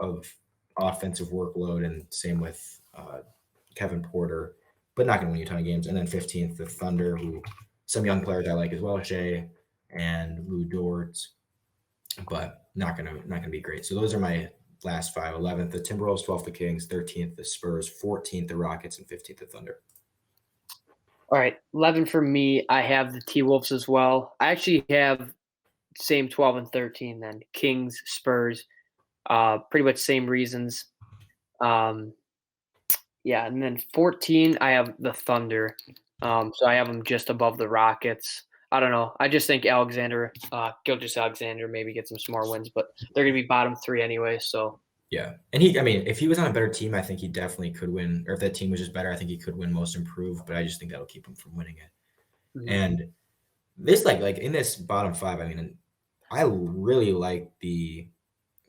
offensive workload, and same with Kevin Porter, but not going to win you a ton of games. And then 15th, the Thunder, who some young players I like as well. Shea, and Lou Dort, but not gonna be great. So those are my last five: 11th the Timberwolves, 12th the Kings, 13th the Spurs, 14th the Rockets, and 15th the Thunder. All right, 11 for me. I have the T Wolves as well. I actually have same 12 and 13 then. Kings, Spurs, pretty much same reasons. Um, yeah, and then 14, I have the Thunder. So I have them just above the Rockets. I don't know. I just think Gilgeous-Alexander maybe gets some more wins, but they're going to be bottom three anyway. So Yeah, and I mean, if he was on a better team, I think he definitely could win. Or if that team was just better, I think he could win Most Improved. But I just think that'll keep him from winning it. mhm. And this, like in this bottom five, I mean, I really like the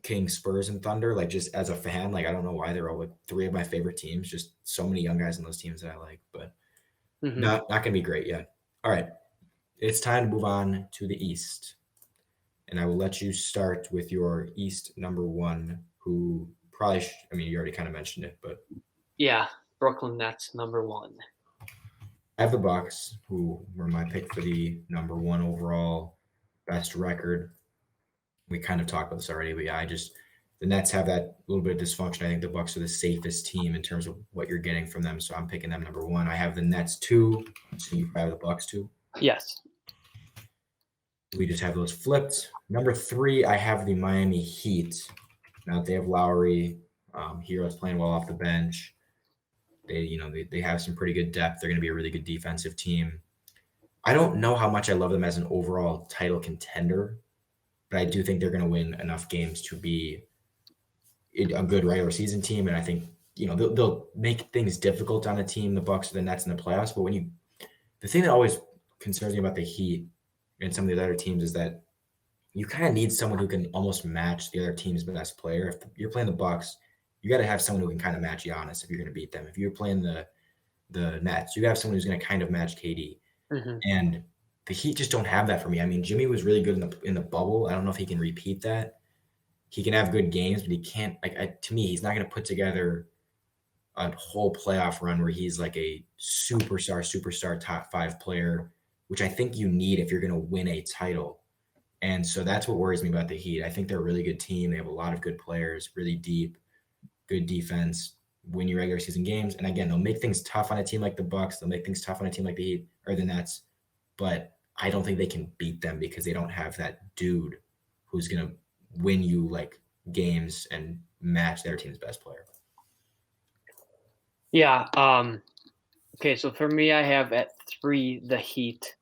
Kings, Spurs, and Thunder. Like just as a fan, like I don't know why they're all like three of my favorite teams. Just so many young guys in those teams that I like, but not gonna be great yet. All right, it's time to move on to the East, and I will let you start with your East number one. Who probably, I mean, you already kind of mentioned it, but Yeah, Brooklyn Nets number one. I have the Bucks, who were my pick for the number one overall best record. We kind of talked about this already, but yeah, the Nets have that little bit of dysfunction. I think the Bucks are the safest team in terms of what you're getting from them, so I'm picking them number one. I have the Nets two, so you have the Bucks two. Yes. We just have those flipped. Number three, I have the Miami Heat. Now they have Lowry, Hero's playing well off the bench. They have some pretty good depth. They're going to be a really good defensive team. I don't know how much I love them as an overall title contender, but I do think they're going to win enough games to be a good regular season team. And I think they'll make things difficult on a team, the Bucks or the Nets in the playoffs. But the thing that always concerns me about the Heat and some of the other teams is that you kind of need someone who can almost match the other team's best player. If you're playing the Bucks, you got to have someone who can kind of match Giannis if you're going to beat them. If you're playing the Nets, you have someone who's going to kind of match KD. And the Heat just don't have that for me. I mean, Jimmy was really good in the bubble. I don't know if he can repeat that. He can have good games, but he can't. To me, he's not going to put together a whole playoff run where he's like a superstar top five player, which I think you need if you're going to win a title. And so that's what worries me about the Heat. I think they're a really good team. They have a lot of good players, really deep, good defense, win your regular season games. And again, they'll make things tough on a team like the Bucks. They'll make things tough on a team like the Heat or the Nets. But I don't think they can beat them because they don't have that dude who's going to win you like games and match their team's best player. Yeah. Okay, so for me, I have at 3 the Heat.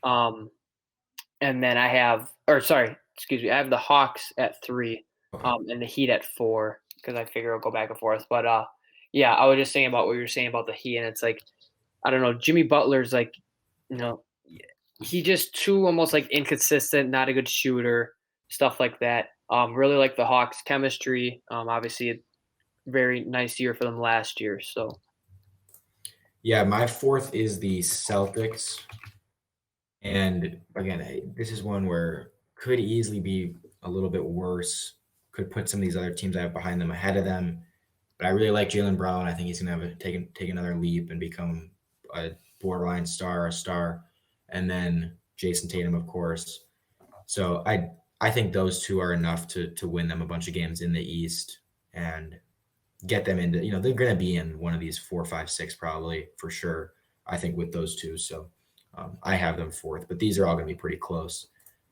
And then I have the Hawks at 3, and the Heat at 4 because I figure I'll go back and forth. But yeah, I was just saying about what you were saying about the Heat, and it's like I don't know, Jimmy Butler's like, he just too almost like inconsistent, not a good shooter, stuff like that. Really like the Hawks chemistry. Obviously a very nice year for them last year. So yeah, my fourth is the Celtics. And again, this is one where could easily be a little bit worse. Could put some of these other teams I have behind them ahead of them. But I really like Jaylen Brown. I think he's going to take another leap and become a borderline star, and then Jason Tatum, of course. So I think those two are enough to win them a bunch of games in the East and get them into, they're going to be in one of these 4, 5, 6 probably for sure. I think with those two. So I have them fourth, but these are all going to be pretty close.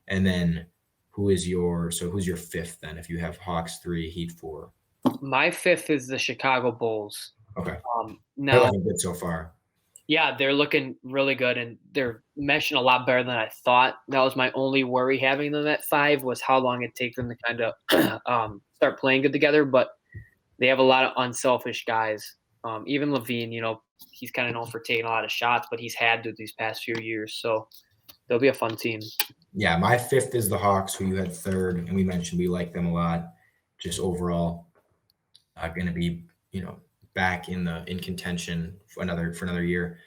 And then who's your fifth then? If you have Hawks 3, Heat 4. My fifth is the Chicago Bulls. Okay. Now they're looking good so far. Yeah, they're looking really good, and they're meshing a lot better than I thought. That was my only worry having them at 5 was how long it'd take them to kind of start playing good together. But they have a lot of unselfish guys. Even Levine, he's kind of known for taking a lot of shots, but he's had to these past few years. So they'll be a fun team. Yeah, my fifth is the Hawks, who you had third, and we mentioned we like them a lot. Just overall, going to be back in contention for another year.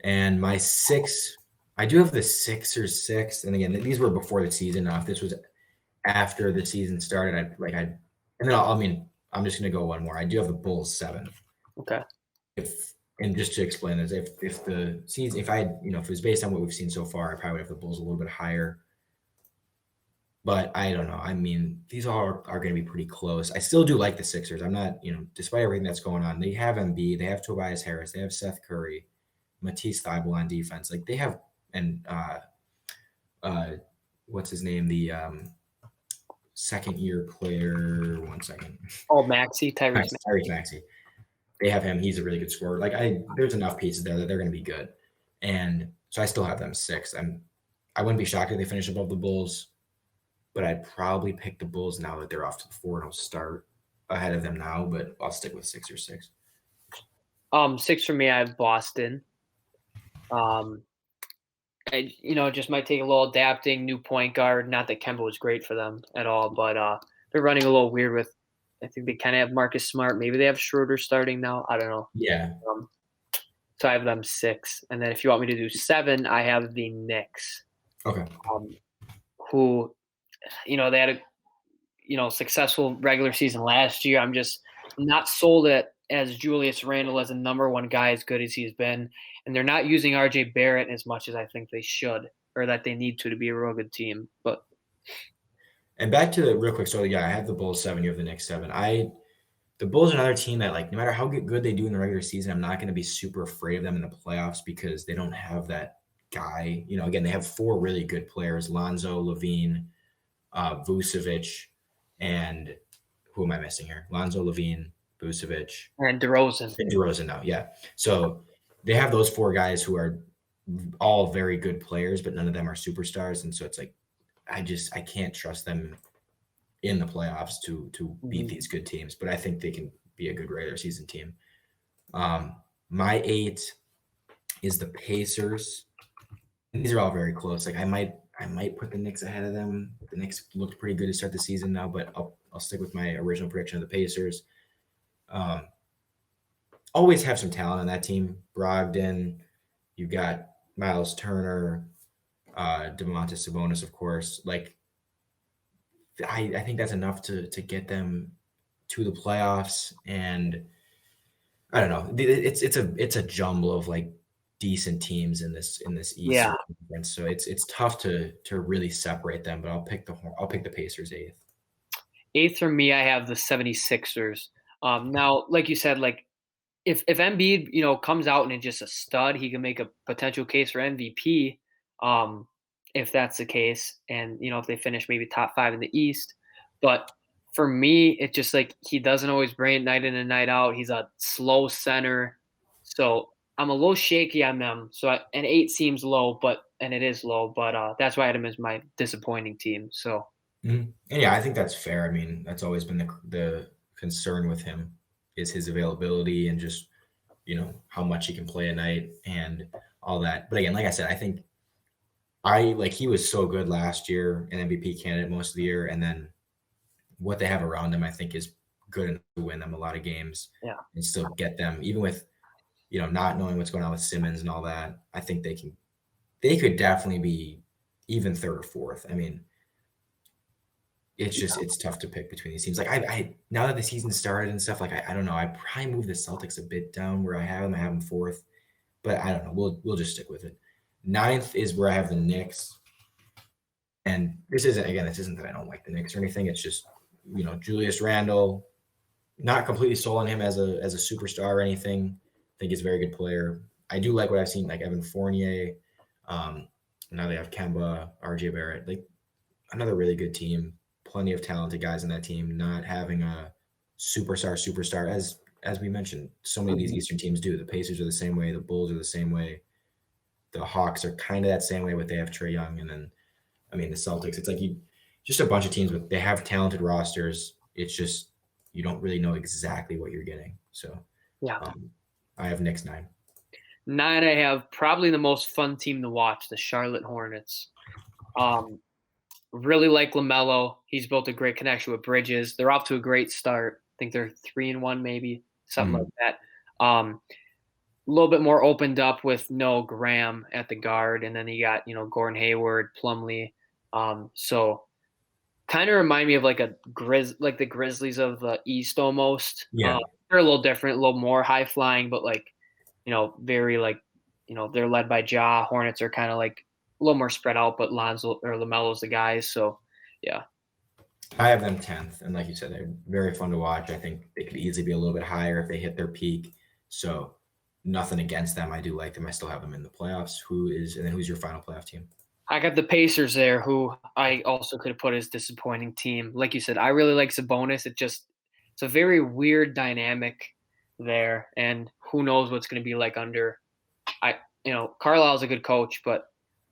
And my 6, I do have the Sixers 6, and again, these were before the season. Now, if this was after the season started, I'm just going to go one more. I do have the Bulls 7. Okay. And just to explain this, if the season, if it was based on what we've seen so far, I probably would have the Bulls a little bit higher. But I don't know. I mean, these all are going to be pretty close. I still do like the Sixers. I'm not, despite everything that's going on, they have Embiid, they have Tobias Harris, they have Seth Curry, Matisse Thybulle on defense. Like they have, and uh, what's his name? The second year player. 1 second. Oh, Maxey, Tyrese Maxey. Tyrese Maxey. They have him. He's a really good scorer. Like there's enough pieces there that they're going to be good. And so I still have them 6. I wouldn't be shocked if they finish above the Bulls, but I'd probably pick the Bulls now that they're off to the 4-0 start ahead of them now, but I'll stick with 6 or 6. 6 for me, I have Boston. Just might take a little adapting, new point guard. Not that Kemba was great for them at all, but they're running a little weird with. I think they kind of have Marcus Smart. Maybe they have Schroeder starting now. I don't know. Yeah. So I have them 6, and then if you want me to do 7, I have the Knicks. Okay. Who, they had a successful regular season last year. I'm just not sold as Julius Randle as a number one guy as good as he's been. And they're not using RJ Barrett as much as I think they should or that they need to be a real good team. And back to the real quick. So yeah, I have the Bulls 7, you have the Knicks 7. The Bulls are another team that, like, no matter how good they do in the regular season, I'm not going to be super afraid of them in the playoffs because they don't have that guy. Again, they have 4 really good players: Lonzo, Levine, Vucevic, and who am I missing here? Lonzo, Levine, Vucevic, and DeRozan. And DeRozan now, yeah. So they have those 4 guys who are all very good players, but none of them are superstars. And so it's like, I can't trust them in the playoffs to beat these good teams, but I think they can be a good regular season team. My 8 is the Pacers. These are all very close. Like I might put the Knicks ahead of them. The Knicks looked pretty good to start the season now, but I'll stick with my original prediction of the Pacers. Always have some talent on that team. Brogdon, you've got Miles Turner, Domantas Sabonis, of course. Like I think that's enough to get them to the playoffs. And I don't know. It's a jumble of like decent teams in this Eastern Conference. So it's tough to really separate them, but I'll pick the Pacers 8th. 8th for me, I have the 76ers. Now, like you said, like if Embiid, comes out and is just a stud, he can make a potential case for MVP. If that's the case, and if they finish maybe top 5 in the East. But for me, it's just like he doesn't always bring it night in and night out. He's a slow center, so I'm a little shaky on them. So an 8 seems low, and it is low, but that's why I had him as my disappointing team. So, and yeah, I think that's fair. I mean, that's always been the concern with him is his availability and just how much he can play a night and all that. But again, like I said, I think he was so good last year, an MVP candidate most of the year, and then what they have around him, I think, is good enough to win them a lot of games and still get them, even with not knowing what's going on with Simmons and all that. I think they could definitely be even 3rd or 4th. I mean, it's tough to pick between these teams. Like I now that the season started and stuff, like I don't know. I probably moved the Celtics a bit down where I have them. I have them 4th, but I don't know. We'll just stick with it. 9th is where I have the Knicks. And this isn't that I don't like the Knicks or anything. It's just, Julius Randle, not completely sold on him as a superstar or anything. I think he's a very good player. I do like what I've seen, like Evan Fournier. Now they have Kemba, RJ Barrett, like another really good team. Plenty of talented guys in that team, not having a superstar, as we mentioned, so many of these Eastern teams do. The Pacers are the same way. The Bulls are the same way. The Hawks are kind of that same way, but they have Trae Young. And then, the Celtics, it's like just a bunch of teams, but they have talented rosters. It's just you don't really know exactly what you're getting. So, I have Knicks 9. 9, I have probably the most fun team to watch, the Charlotte Hornets. Really like LaMelo. He's built a great connection with Bridges. They're off to a great start. I think they're 3-1, maybe something like that. A little bit more opened up with no Graham at the guard, and then you got Gordon Hayward, Plumlee. So kind of remind me of like the Grizzlies of the East almost. Yeah, they're a little different, a little more high flying, but very they're led by Ja. Hornets are kind of like a little more spread out, but Lonzo or LaMelo's the guys. So Yeah. I have them 10th, and like you said, they're very fun to watch. I think they could easily be a little bit higher if they hit their peak. So nothing against them. I do like them. I still have them in the playoffs. And then who's your final playoff team? I got the Pacers there, who I also could have put as disappointing team. Like you said, I really like Sabonis. It's a very weird dynamic there, and who knows what's going to be like under. Carlisle's a good coach, but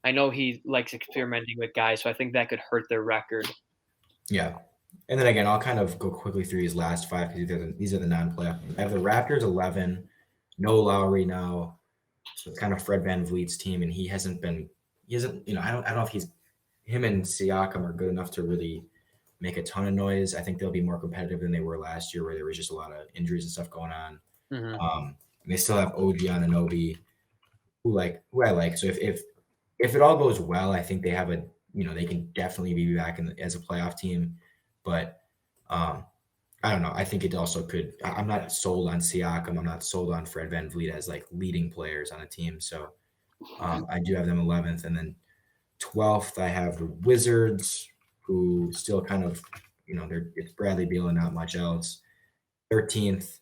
I know he likes experimenting with guys, so I think that could hurt their record. Yeah. And then again, I'll kind of go quickly through these last five because these are the non-playoff. I have the Raptors 11, no Lowry now. So it's kind of Fred VanVleet's team, and he hasn't, I don't know if him and Siakam are good enough to really make a ton of noise. I think they'll be more competitive than they were last year, where there was just a lot of injuries and stuff going on. Mm-hmm. They still have OG Anunoby, who I like. So if it all goes well, I think they have they can definitely be back as a playoff team. But I don't know. I think it also could. I'm not sold on Siakam. I'm not sold on Fred VanVleet as like leading players on a team. So I do have them 11th, and then 12th I have the Wizards, who still kind of, it's Bradley Beal and not much else. 13th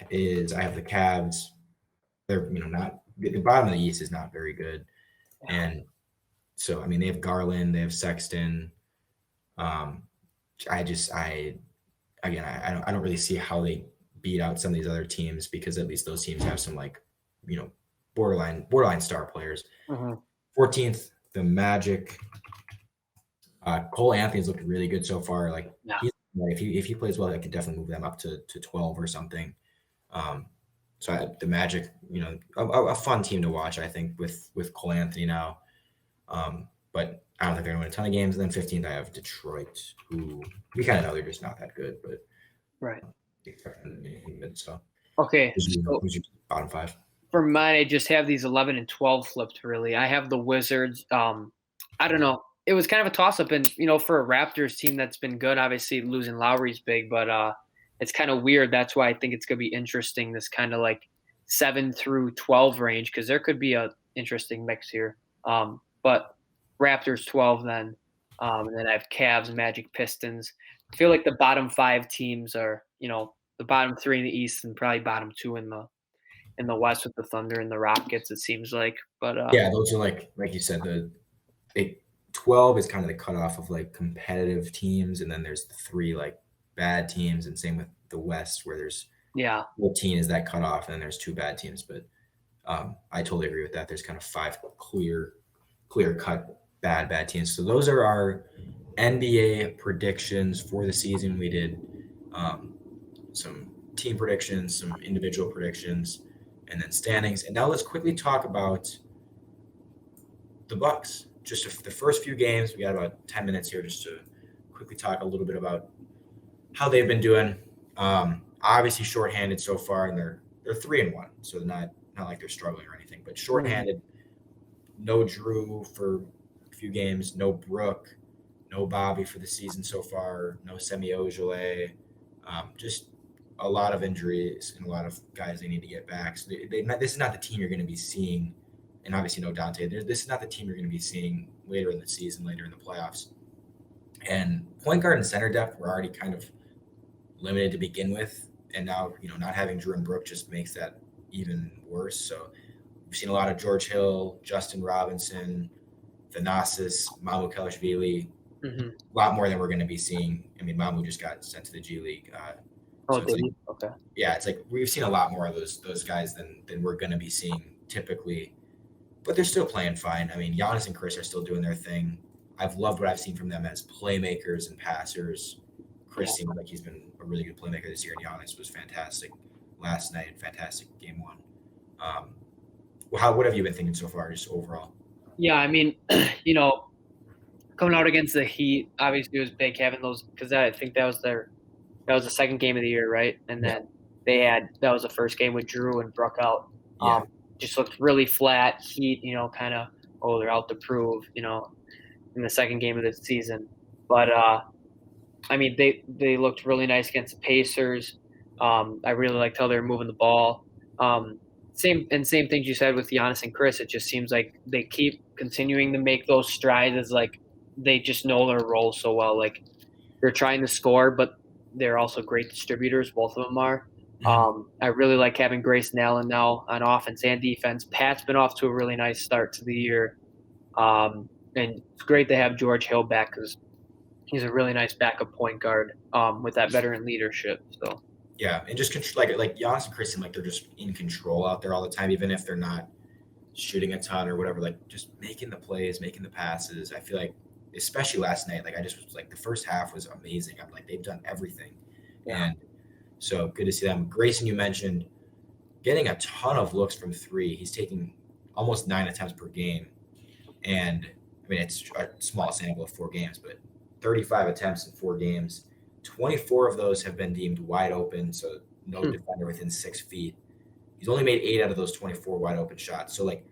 I have the Cavs. They're not the bottom of the East is not very good, and so I mean they have Garland, they have Sexton. I don't really see how they beat out some of these other teams, because at least those teams have some borderline star players. Mm-hmm. 14th, the Magic. Cole Anthony's looked really good so far. If he plays well, I could definitely move them up to 12 or something. The Magic, a fun team to watch, I think, with Cole Anthony now. But I don't think they're going to win a ton of games. And then 15th, I have Detroit, who we kind of know they're just not that good, but right. So okay, who's your bottom five? For mine, I just have these 11 and 12 flipped. Really, I have the Wizards. I don't know. It was kind of a toss-up, and for a Raptors team that's been good, obviously losing Lowry's big, but it's kind of weird. That's why I think it's going to be interesting, this kind of like 7 through 12 range, because there could be a interesting mix here. But Raptors 12 then, and then I have Cavs, Magic, Pistons. I feel like the bottom 5 teams are, the bottom 3 in the East and probably bottom 2 in the West with the Thunder and the Rockets, it seems like. But yeah, those are like you said, 12 is kind of the cutoff of like competitive teams, and then there's the 3 like bad teams, and same with the West, where there's 14 is that cutoff, and then there's 2 bad teams. But I totally agree with that. There's kind of 5 clear cut bad teams. So those are our NBA predictions for the season. We did some team predictions, some individual predictions, and then standings. And now let's quickly talk about the Bucks. Just the first few games. We got about 10 minutes here just to quickly talk a little bit about how they've been doing. Obviously shorthanded so far, and they're 3-1, so not like they're struggling or anything, but shorthanded. No Drew for a few games, no Brooke, no Bobby for the season so far, no Semi Ojeleye. Just a lot of injuries and a lot of guys they need to get back. So this is not the team you're going to be seeing, and obviously no Dante. This is not the team you're going to be seeing later in the season, later in the playoffs. And point guard and center depth were already kind of limited to begin with, and now not having Drew and Brooke just makes that even worse. So we've seen a lot of George Hill, Justin Robinson, Thanasis, Mamu Kelishvili, a lot more than we're going to be seeing. I mean, Mamu just got sent to the G League. Okay. Yeah, it's like we've seen a lot more of those guys than we're going to be seeing typically, but they're still playing fine. I mean, Giannis and Chris are still doing their thing. I've loved what I've seen from them as playmakers and passers. Chris seems like he's been a really good playmaker this year, and Giannis was fantastic last night, fantastic game 1. What have you been thinking so far, just overall? Yeah, I mean, coming out against the Heat, obviously it was big having those, because I think that was the second game of the year, right? And then that was the first game with Drew and Brooke out. Just looked really flat. Heat, kind of, they're out to prove, in the second game of the season. But I mean, they looked really nice against the Pacers. I really liked how they were moving the ball. Same things you said with Giannis and Chris. It just seems like they keep continuing to make those strides as like they just know their role so well. Like they're trying to score, but they're also great distributors. Both of them are. Mhm. I really like having Grayson Allen now on offense and defense. Pat's been off to a really nice start to the year. And it's great to have George Hill back because he's a really nice backup point guard with that veteran leadership. So Yeah, and just like Giannis and Chris seem like they're just in control out there all the time, even if they're not shooting a ton or whatever. Like just making the plays, making the passes. I feel like, especially last night, like I just was like the first half was amazing. I'm like they've done everything, yeah, and so good to see them. Grayson, you mentioned getting a ton of looks from three. He's taking almost 9 attempts per game, and I mean it's a small sample of 4 games, but 35 attempts in 4 games. 24 of those have been deemed wide open, so no defender within 6 feet. He's only made 8 out of those 24 wide open shots. So like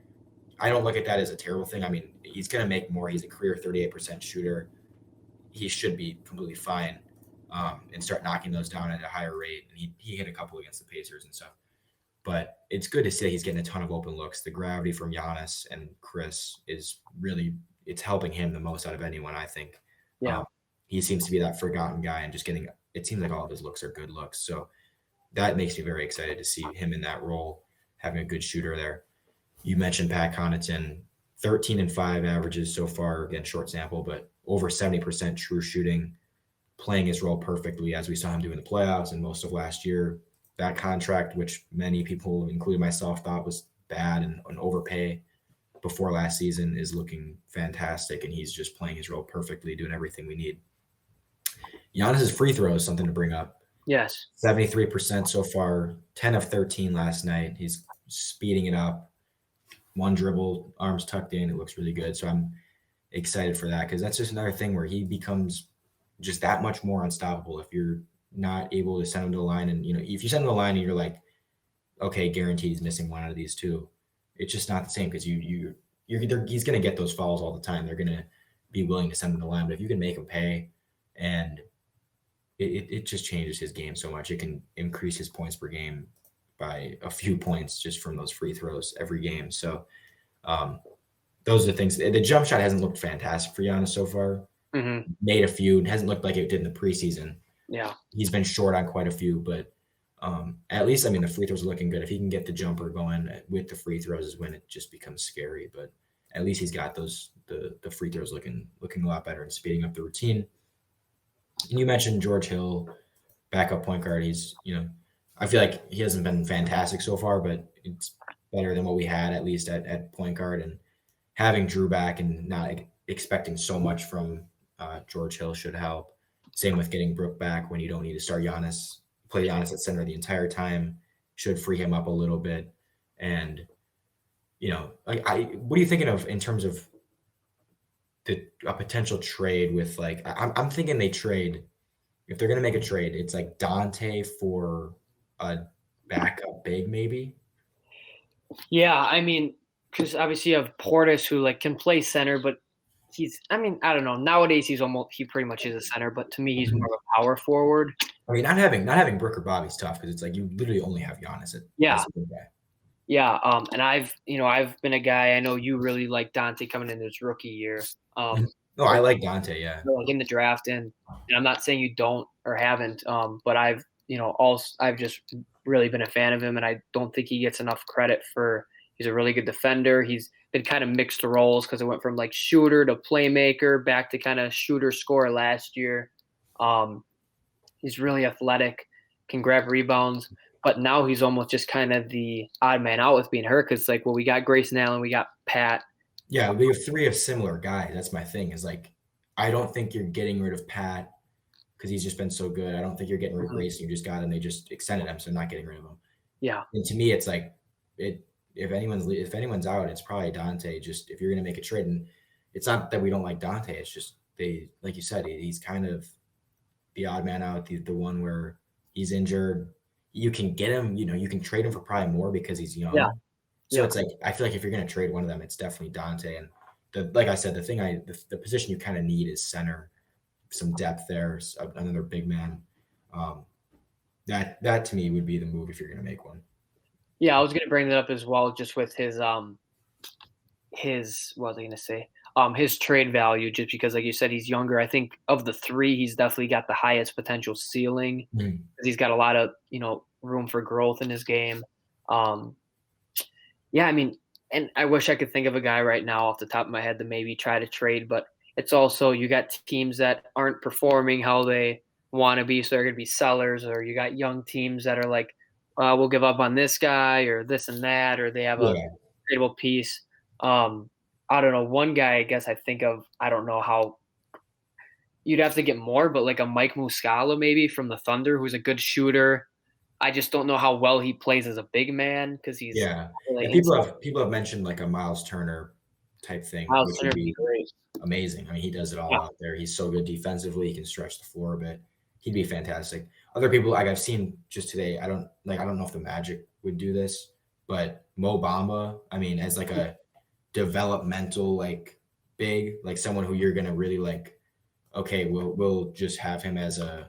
I don't look at that as a terrible thing. I mean, he's going to make more. He's a career 38% shooter. He should be completely fine and start knocking those down at a higher rate. And he hit a couple against the Pacers and stuff. But it's good to see he's getting a ton of open looks. The gravity from Giannis and Chris is really it's helping him the most out of anyone, I think. yeah, He seems to be that forgotten guy and just getting it seems like all of his looks are good looks. So that makes me very excited to see him in that role, having a good shooter there. You mentioned Pat Connaughton, 13 and 5 averages so far, again, short sample, but over 70% true shooting, playing his role perfectly as we saw him do in the playoffs and most of last year. That contract, which many people, including myself, thought was bad and an overpay before last season, is looking fantastic. And he's just playing his role perfectly, doing everything we need. Giannis's free throw is something to bring up. yes, 73% so far, 10 of 13 last night. He's speeding it up. One dribble, arms tucked in. It looks really good. So I'm excited for that because that's just another thing where he becomes just that much more unstoppable if you're not able to send him to the line. And, if you send him to the line and you're like, okay, guaranteed he's missing one out of these two, it's just not the same because he's going to get those fouls all the time. They're going to be willing to send him to the line. But if you can make him pay and it just changes his game so much. It can increase his points per game by a few points just from those free throws every game. So those are the things. The jump shot hasn't looked fantastic for Giannis so far. mm-hmm. Made a few. It hasn't looked like it did in the preseason. Yeah, He's been short on quite a few, but at least, I mean, the free throws are looking good. If he can get the jumper going with the free throws is when it just becomes scary. But at least he's got the free throws looking a lot better and speeding up the routine. And you mentioned George Hill, backup point guard. He's, I feel like he hasn't been fantastic so far, but it's better than what we had at least at point guard. And having Drew back and not expecting so much from George Hill should help. Same with getting Brook back when you don't need to start play Giannis at center the entire time, should free him up a little bit. And, what are you thinking of in terms of a potential trade with like, I'm thinking they trade, if they're going to make a trade, it's like Dante for a backup big maybe. yeah. I mean, because obviously you have Portis who like can play center, but I don't know. Nowadays he pretty much is a center, but to me he's more of a power forward. I mean, not having Brook or Bobby's tough because it's like you literally only have Giannis Yeah, as a good guy. yeah. And I've been a guy. I know you really like Dante coming in his rookie year. No, I like Dante. Yeah, Like in the draft, and I'm not saying you don't or haven't, but I've just really been a fan of him, and I don't think he gets enough credit for. He's a really good defender. He's been kind of mixed roles because it went from like shooter to playmaker back to kind of shooter scorer last year. He's really athletic, can grab rebounds, but now he's almost just kind of the odd man out with being hurt because like, well, we got Grayson Allen, we got Pat. yeah. We have 3 of similar guys. That's my thing. Is like, I don't think you're getting rid of Pat because he's just been so good. I don't think you're getting rid of Grayson. You just got him. They just extended him, so not getting rid of him. Yeah. And to me, it's like if anyone's out, it's probably Dante. Just if you're going to make a trade, and it's not that we don't like Dante. It's just like you said, he's kind of the odd man out, the one where he's injured. You can get him, you can trade him for probably more because he's young. Yeah. So it's like I feel like if you're going to trade one of them, it's definitely Dante. And like I said, the position you kind of need is center, some depth there, another big man. That to me would be the move if you're going to make one. Yeah, I was going to bring that up as well, just with his his what was I gonna say? His trade value just because, like you said, he's younger. I think of the three, he's definitely got the highest potential ceiling Mm. because he's got a lot of room for growth in his game. Um, yeah, I mean, and I wish I could think of a guy right now off the top of my head to maybe try to trade, but it's also you got teams that aren't performing how they want to be, so they're going to be sellers, or you got young teams that are like, we'll give up on this guy or this and that, or they have a Yeah, tradable piece. Um, I don't know. One guy, I guess I think of. I don't know how you'd have to get more, but like a Mike Muscala maybe from the Thunder, who's a good shooter. I just don't know how well he plays as a big man because he's yeah, really yeah. inside. People have mentioned like a Miles Turner type thing, Miles which would Turner would be be great. amazing. I mean, he does it all Yeah, out there. He's so good defensively. He can stretch the floor a bit. He'd be fantastic. Other people like I've seen just today. I don't know if the Magic would do this, but Mo Bamba. I mean, as like a developmental like big, like someone who you're gonna really like. Okay, we'll just have him as a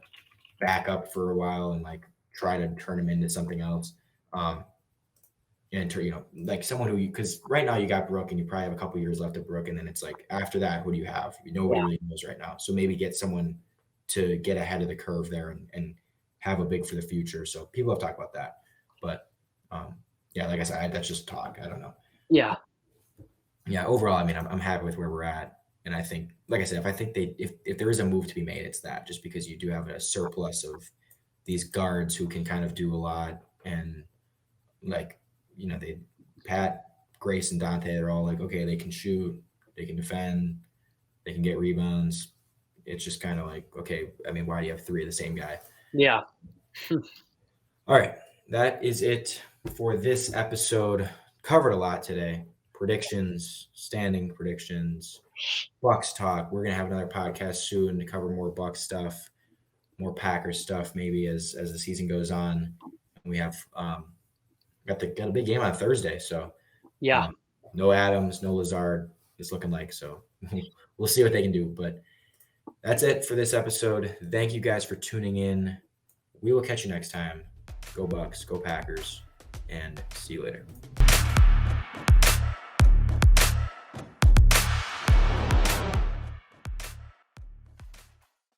backup for a while and like try to turn him into something else. Um, and like someone who because right now you got Brooke and you probably have a couple years left of Brooke, and then it's like after that, who do you have? Nobody yeah, really knows right now. So maybe get someone to get ahead of the curve there and have a big for the future. So people have talked about that, but um, yeah, like I said, that's just talk. I don't know. yeah, Yeah, overall, I mean, I'm happy with where we're at, and I think, like I said, if there is a move to be made, it's that just because you do have a surplus of these guards who can kind of do a lot, and like they Pat, Grace, and Dante are all like okay, they can shoot, they can defend, they can get rebounds. It's just kind of like okay, I mean, why do you have three of the same guy? yeah. All right, that is it for this episode. Covered a lot today. Predictions, standing predictions, Bucks talk. We're gonna have another podcast soon to cover more Bucks stuff, more Packers stuff, maybe as the season goes on. We have got a big game on Thursday, so Yeah. um, no Adams, no Lazard. It's looking like so. We'll see what they can do, but that's it for this episode. Thank you guys for tuning in. We will catch you next time. Go Bucks, go Packers, and see you later.